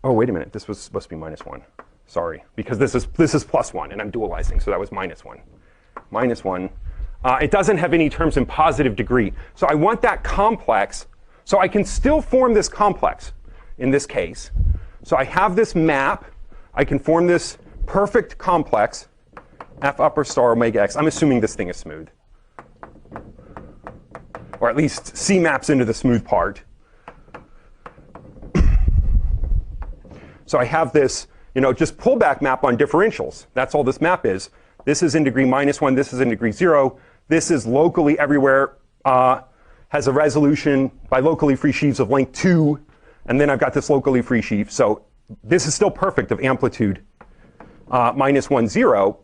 Oh, wait a minute. This was supposed to be -1. Sorry, because this is +1, and I'm dualizing, so that was -1. -1. It doesn't have any terms in positive degree. So I want that complex. So I can still form this complex in this case. So I have this map. I can form this perfect complex, F upper star omega x. I'm assuming this thing is smooth. Or at least C maps into the smooth part. So I have this, just pullback map on differentials. That's all this map is. This is in degree -1. This is in degree 0. This is locally everywhere, has a resolution by locally free sheaves of length 2. And then I've got this locally free sheaf. So this is still perfect of amplitude -1, 0.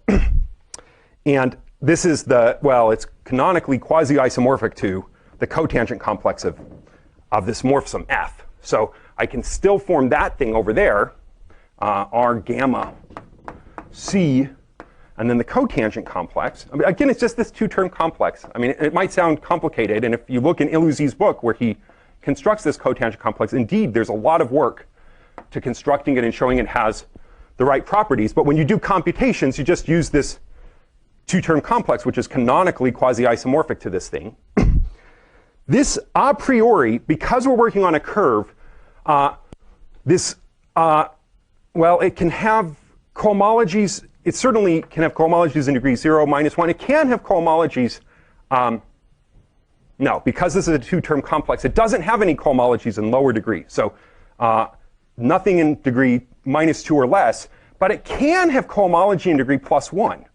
And this is it's canonically quasi-isomorphic to the cotangent complex of this morphism F. So I can still form that thing over there, R gamma C, and then the cotangent complex. I mean, again, it's just this two-term complex. I mean, it might sound complicated, and if you look in Illuzy's book where he constructs this cotangent complex, indeed, there's a lot of work to constructing it and showing it has the right properties. But when you do computations, you just use this two-term complex, which is canonically quasi-isomorphic to this thing. This a priori, because we're working on a curve, it can have cohomologies. It certainly can have cohomologies in degree 0, -1. It can have cohomologies. No, because this is a two-term complex, it doesn't have any cohomologies in lower degree. So nothing in degree -2 or less, but it can have cohomology in degree +1.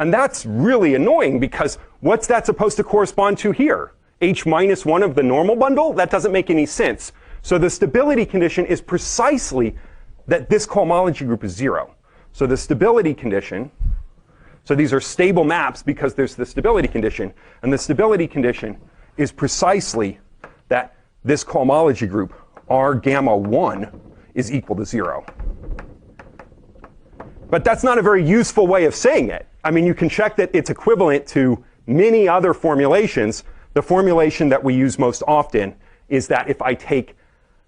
And that's really annoying because what's that supposed to correspond to here? H -1 of the normal bundle? That doesn't make any sense. So the stability condition is precisely that this cohomology group is 0. So the stability condition, so these are stable maps because there's the stability condition. And the stability condition is precisely that this cohomology group, R gamma 1, is equal to 0. But that's not a very useful way of saying it. I mean, you can check that it's equivalent to many other formulations. The formulation that we use most often is that if I take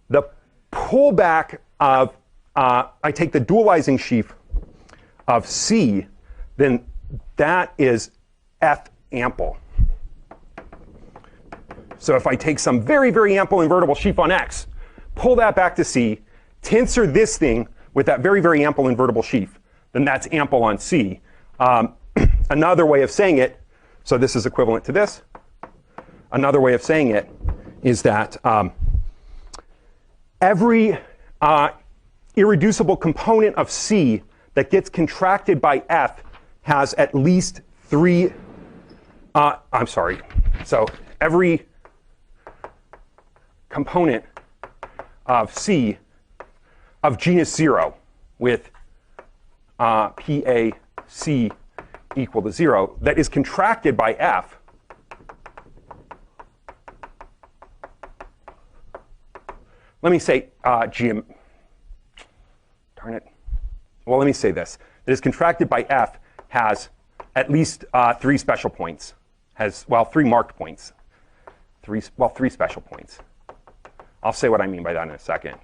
the pullback of, I take the dualizing sheaf of C, then that is F ample. So if I take some very, very ample invertible sheaf on X, pull that back to C, tensor this thing with that very, very ample invertible sheaf, then that's ample on C. Another way of saying it, So this is equivalent to this. Another way of saying it is that every irreducible component of C that gets contracted by F has at least 3, I'm sorry. So every component of C of genus 0 with PAC equal to 0 that is contracted by F let me say darn it. Well, let me say this. That is contracted by F has at least 3 special points. Has, well, 3 marked points. 3 special points. I'll say what I mean by that in a second.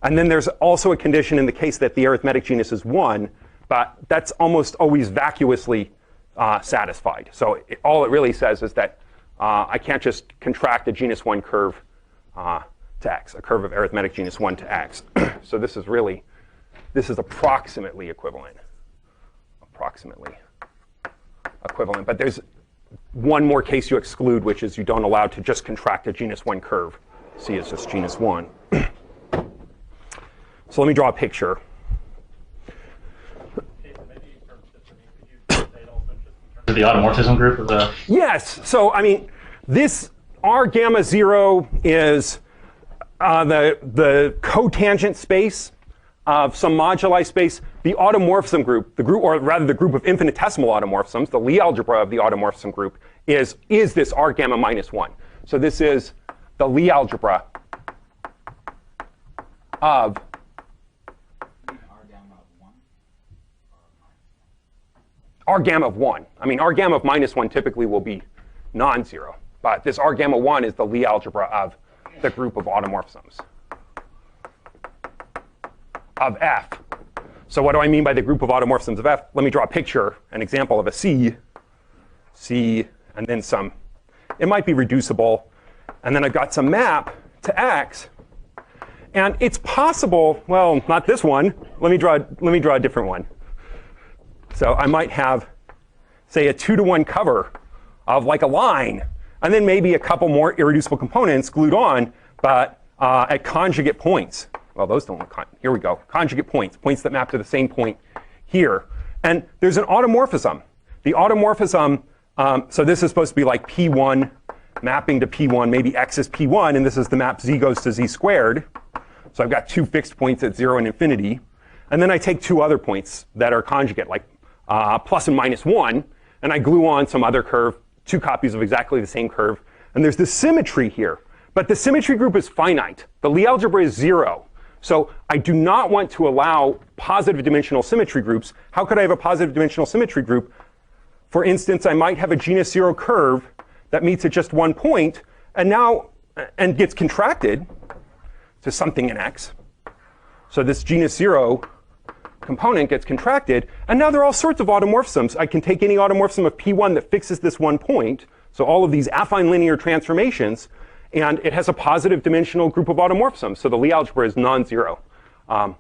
And then there's also a condition in the case that the arithmetic genus is 1, but that's almost always vacuously satisfied. So all it really says is that I can't just contract a genus 1 curve to X, a curve of arithmetic genus 1 to X. So this is approximately equivalent. But there's one more case you exclude, which is you don't allow to just contract a genus 1 curve. C is just genus 1. So let me draw a picture. The automorphism group of the... Yes. So, I mean, this R gamma 0 is the cotangent space of some moduli space. The automorphism group, or rather the group of infinitesimal automorphisms, the Lie algebra of the automorphism group is this R gamma minus 1. So this is the Lie algebra of R gamma of 1. I mean, R gamma of minus 1 typically will be non-zero. But this R gamma 1 is the Lie algebra of the group of automorphisms of F. So what do I mean by the group of automorphisms of F? Let me draw a picture, an example of a C, and then some. It might be reducible. And then I've got some map to X. And it's possible, well, not this one. Let me draw a different one. So I might have, say, a 2-to-1 cover of like a line, and then maybe a couple more irreducible components glued on, but at conjugate points. Well, those don't look, here we go. Conjugate points, points that map to the same point here. And there's an automorphism. The automorphism, so this is supposed to be like P1 mapping to P1, maybe X is P1, and this is the map Z goes to Z squared. So I've got 2 fixed points at 0 and infinity. And then I take 2 other points that are conjugate, like plus and minus 1, and I glue on some other curve, 2 copies of exactly the same curve. And there's this symmetry here. But the symmetry group is finite. The Lie algebra is 0. So I do not want to allow positive dimensional symmetry groups. How could I have a positive dimensional symmetry group? For instance, I might have a genus 0 curve that meets at just 1 point, and gets contracted to something in X. So this genus 0 component gets contracted, and now there are all sorts of automorphisms. I can take any automorphism of P1 that fixes this 1 point, so all of these affine linear transformations, and it has a positive dimensional group of automorphisms. So the Lie algebra is non-zero. So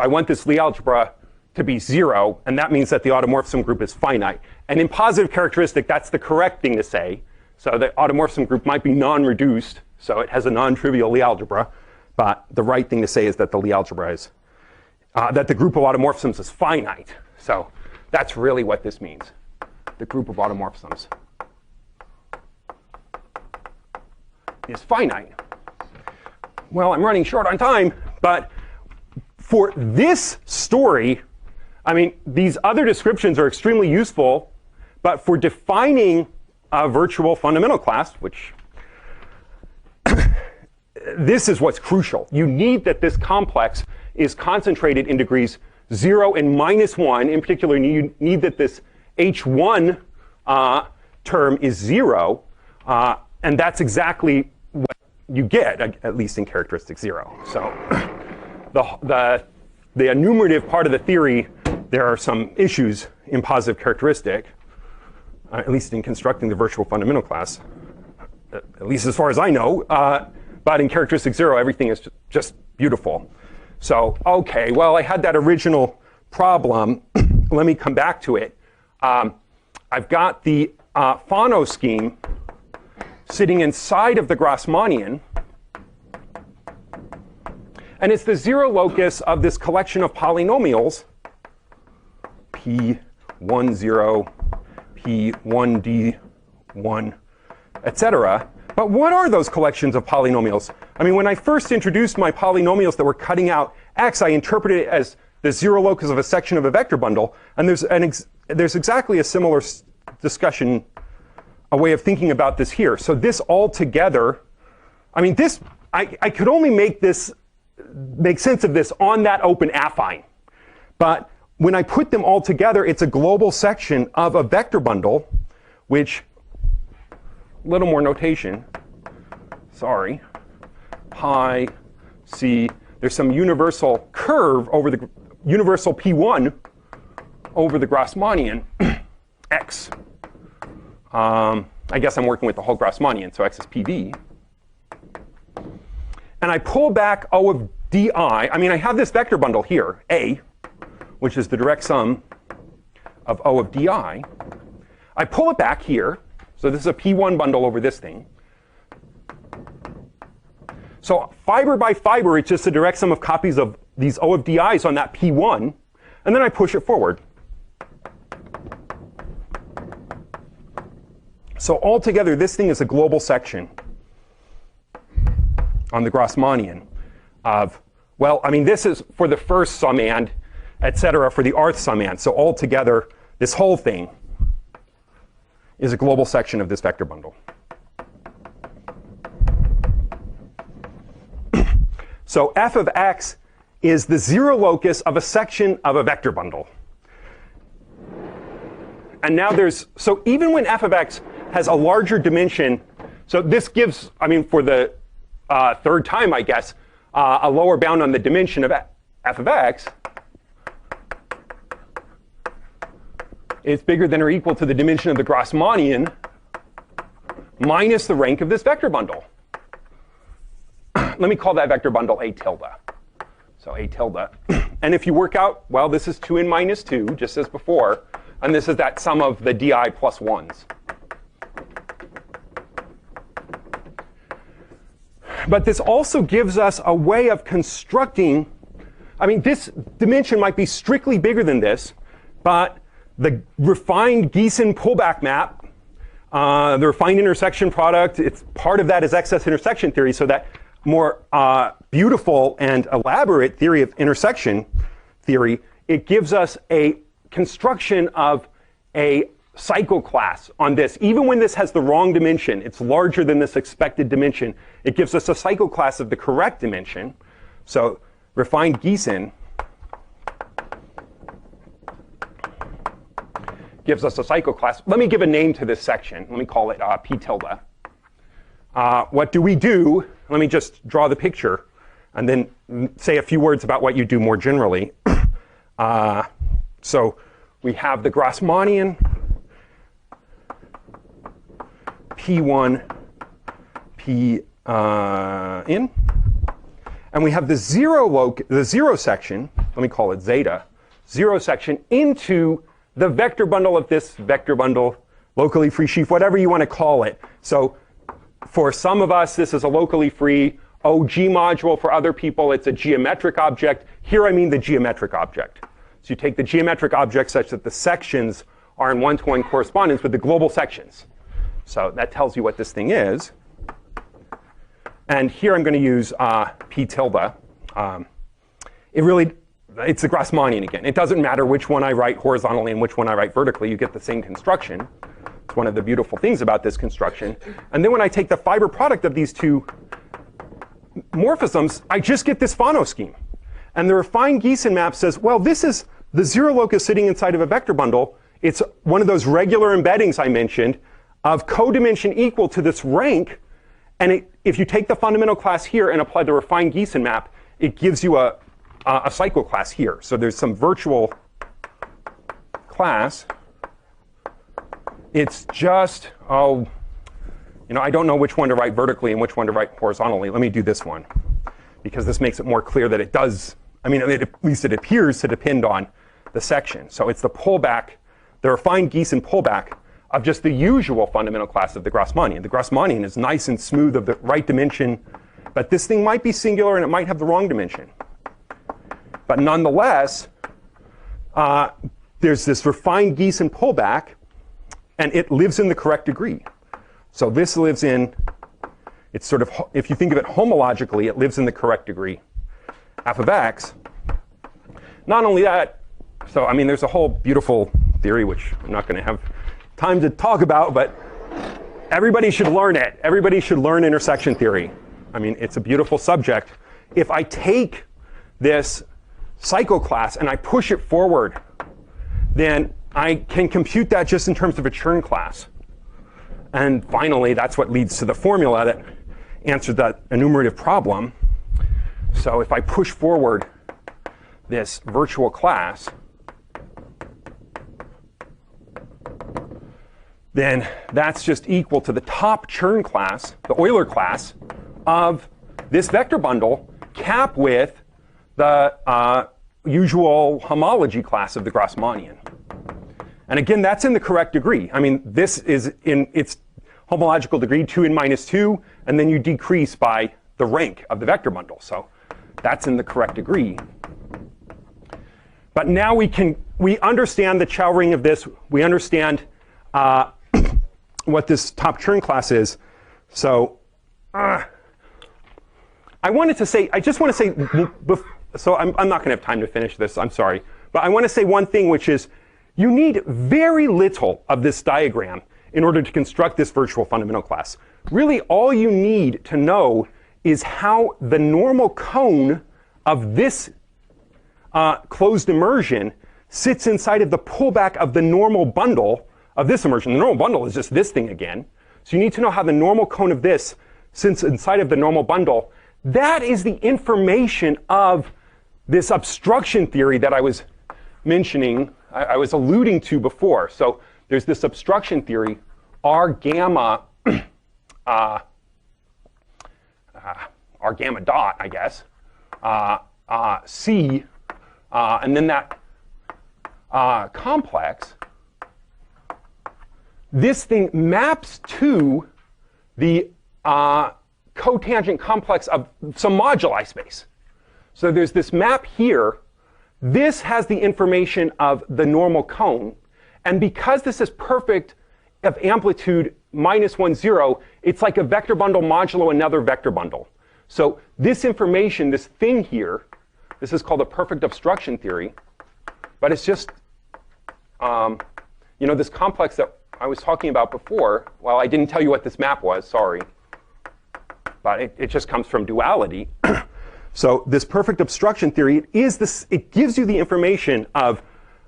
I want this Lie algebra to be 0, and that means that the automorphism group is finite. And in positive characteristic, that's the correct thing to say. So the automorphism group might be non-reduced, so it has a non-trivial Lie algebra. But the right thing to say is that the Lie algebra is, that the group of automorphisms is finite. So that's really what this means, the group of automorphisms is finite. Well, I'm running short on time, but for this story, I mean, these other descriptions are extremely useful, but for defining a virtual fundamental class, which this is what's crucial. You need that this complex is concentrated in degrees 0 and minus 1. In particular, you need that this H1 term is 0. And that's exactly what you get, at least in characteristic 0. So the enumerative part of the theory, there are some issues in positive characteristic, at least in constructing the virtual fundamental class, at least as far as I know. But in characteristic 0, everything is just beautiful. So, OK, well, I had that original problem. Let me come back to it. I've got the Fano scheme sitting inside of the Grassmannian. And it's the zero locus of this collection of polynomials, P10, P1D1, etc. But what are those collections of polynomials? I mean, when I first introduced my polynomials that were cutting out x, I interpreted it as the zero locus of a section of a vector bundle. And there's exactly a similar discussion, a way of thinking about this here. So this all together, I mean, this, I could only make sense of this on that open affine. But when I put them all together, it's a global section of a vector bundle, which, a little more notation, sorry, pi c, there's some universal curve over the universal P1 over the Grassmannian, x. I guess I'm working with the whole Grassmannian, so x is PV. And I pull back O of di. I mean, I have this vector bundle here, A, which is the direct sum of O of di. I pull it back here. So this is a P1 bundle over this thing. So fiber by fiber, it's just a direct sum of copies of these O of di's on that P1. And then I push it forward. So altogether, this thing is a global section on the Grassmannian of, well, I mean, this is for the first summand, et cetera, for the rth summand. So altogether, this whole thing is a global section of this vector bundle. So f of x is the zero locus of a section of a vector bundle. And now so even when f of x has a larger dimension, so this gives, I mean, for the third time, I guess, a lower bound on the dimension of f of x is bigger than or equal to the dimension of the Grassmannian minus the rank of this vector bundle. Let me call that vector bundle A tilde. So A tilde. And if you work out, well, this is 2n minus 2, just as before. And this is that sum of the di plus 1s. But this also gives us a way of constructing, I mean, this dimension might be strictly bigger than this, but the refined Giesen pullback map, the refined intersection product, part of that is excess intersection theory, so that more beautiful and elaborate theory of intersection theory, it gives us a construction of a cycle class on this. Even when this has the wrong dimension, it's larger than this expected dimension, it gives us a cycle class of the correct dimension. So refined Giesen gives us a cycle class. Let me give a name to this section. Let me call it P tilde. What do we do? Let me just draw the picture and then say a few words about what you do more generally. So we have the Grassmannian, P1, P in. And we have the zero section, let me call it zeta, zero section into the vector bundle of this vector bundle, locally free sheaf, whatever you want to call it. So for some of us, this is a locally free OG module. For other people, it's a geometric object. Here I mean the geometric object. So you take the geometric object such that the sections are in one-to-one correspondence with the global sections. So that tells you what this thing is. And here I'm going to use P tilde. It's the Grassmannian again. It doesn't matter which one I write horizontally and which one I write vertically. You get the same construction. It's one of the beautiful things about this construction. And then when I take the fiber product of these two morphisms, I just get this Fano scheme. And the refined Giesen map says, well, this is the zero locus sitting inside of a vector bundle. It's one of those regular embeddings I mentioned of codimension equal to this rank. And if you take the fundamental class here and apply the refined Giesen map, it gives you a cycle class here. So there's some virtual class. It's just, I don't know which one to write vertically and which one to write horizontally. Let me do this one, because this makes it more clear that it does, at least it appears to depend on the section. So it's the pullback, the refined Giesen pullback of just the usual fundamental class of the Grassmannian. The Grassmannian is nice and smooth of the right dimension, but this thing might be singular and it might have the wrong dimension. But nonetheless, there's this refined Giesen pullback, and it lives in the correct degree. So this lives in, it's sort of, if you think of it homologically, it lives in the correct degree. F of x. Not only that, so I mean, there's a whole beautiful theory, which I'm not going to have time to talk about, but everybody should learn it. Everybody should learn intersection theory. I mean, it's a beautiful subject. If I take this cycle class and I push it forward, then I can compute that just in terms of a Chern class. And finally, that's what leads to the formula that answers that enumerative problem. So if I push forward this virtual class, then that's just equal to the top Chern class, the Euler class, of this vector bundle cap with the usual homology class of the Grassmannian. And again, that's in the correct degree. I mean, this is in its homological degree 2n minus 2, and then you decrease by the rank of the vector bundle. So that's in the correct degree. But now we understand the Chow ring of this. We understand what this top Chern class is. So I just want to say, so I'm not going to have time to finish this, I'm sorry. But I want to say one thing, which is you need very little of this diagram in order to construct this virtual fundamental class. Really, all you need to know is how the normal cone of this closed immersion sits inside of the pullback of the normal bundle of this immersion. The normal bundle is just this thing again. So you need to know how the normal cone of this sits inside of the normal bundle. That is the information of this obstruction theory that I was mentioning, I was alluding to before. So there's this obstruction theory, R gamma dot, I guess, C, and then that complex. This thing maps to the cotangent complex of some moduli space. So there's this map here. This has the information of the normal cone. And because this is perfect of amplitude -1, 0, it's like a vector bundle modulo another vector bundle. So this information, this thing here, this is called a perfect obstruction theory. But it's just, this complex that I was talking about before. Well, I didn't tell you what this map was, sorry. But it just comes from duality. So this perfect obstruction theory it gives you the information of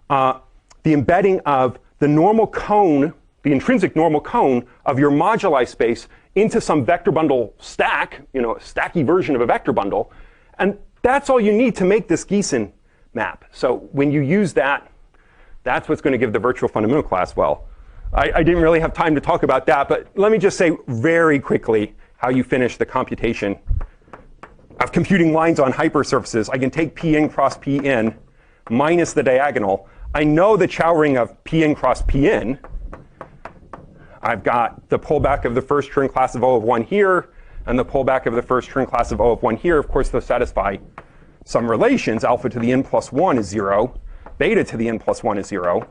the embedding of the normal cone, the intrinsic normal cone of your moduli space into some vector bundle stack, a stacky version of a vector bundle. And that's all you need to make this Giesen map. So when you use that, that's what's going to give the virtual fundamental class. Well, I didn't really have time to talk about that, but let me just say very quickly how you finish the computation of computing lines on hypersurfaces. I can take Pn cross Pn minus the diagonal. I know the Chow ring of Pn cross Pn. I've got the pullback of the first Chern class of O of 1 here, and the pullback of the first Chern class of O of 1 here. Of course, those satisfy some relations. Alpha to the n plus 1 is 0. Beta to the n plus 1 is 0.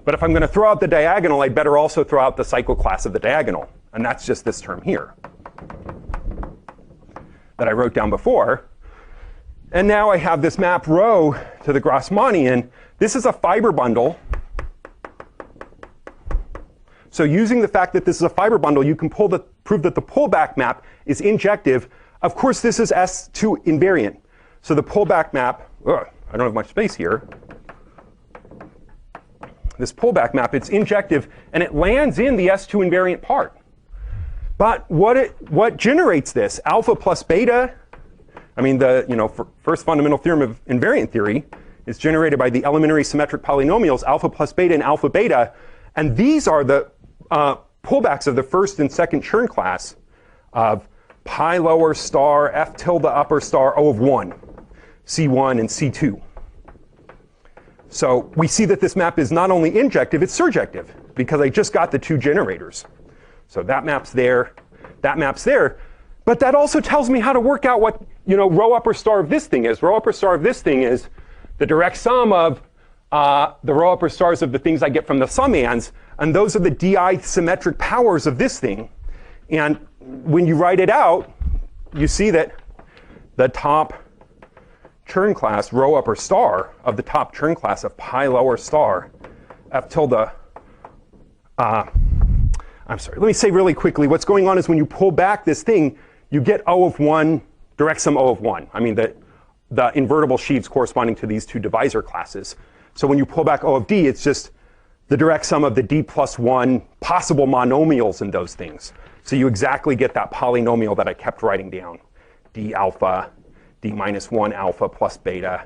But if I'm going to throw out the diagonal, I'd better also throw out the cycle class of the diagonal. And that's just this term here that I wrote down before. And now I have this map rho to the Grassmannian. This is a fiber bundle. So using the fact that this is a fiber bundle, you can prove that the pullback map is injective. Of course, this is S2 invariant. So the pullback map, I don't have much space here. This pullback map, it's injective, and it lands in the S2 invariant part. But what generates this? Alpha plus beta. I mean, the first fundamental theorem of invariant theory is generated by the elementary symmetric polynomials alpha plus beta and alpha beta, and these are the pullbacks of the first and second Chern class of pi lower star f tilde upper star O of 1, C1 and C2. So we see that this map is not only injective, it's surjective. because I just got the two generators. So that maps there, that maps there. But that also tells me how to work out what, rho upper star of this thing is. Rho upper star of this thing is the direct sum of the rho upper stars of the things I get from the summands, and those are the di symmetric powers of this thing. And when you write it out, you see that the top Chern class, rho upper star of the top Chern class of pi lower star, f tilde, I'm sorry, let me say really quickly, what's going on is when you pull back this thing, you get O of 1, direct sum O of 1. I mean, the invertible sheaves corresponding to these two divisor classes. So when you pull back O of D, it's just the direct sum of the D plus 1 possible monomials in those things. So you exactly get that polynomial that I kept writing down. D alpha, D minus 1 alpha plus beta,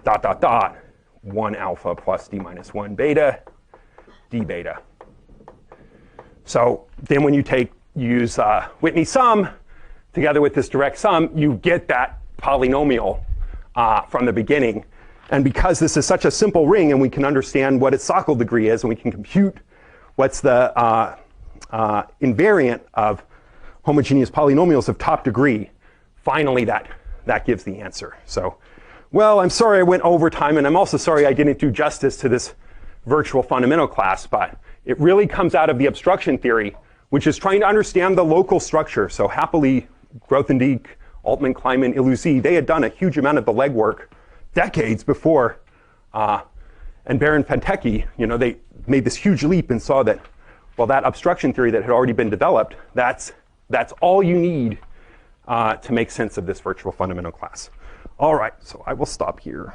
dot, dot, dot, 1 alpha plus D minus 1 beta, D beta. So then when you use Whitney sum together with this direct sum, you get that polynomial from the beginning. And because this is such a simple ring and we can understand what its Sockle degree is and we can compute what's the invariant of homogeneous polynomials of top degree, finally that gives the answer. So, well, I'm sorry I went over time, and I'm also sorry I didn't do justice to this virtual fundamental class, but it really comes out of the obstruction theory, which is trying to understand the local structure. So happily, Grothendieck, Altman, Kleiman, Illuzy, they had done a huge amount of the legwork decades before, and Baron Fantecchi, they made this huge leap and saw that, well, that obstruction theory that had already been developed, that's all you need to make sense of this virtual fundamental class. All right, so I will stop here.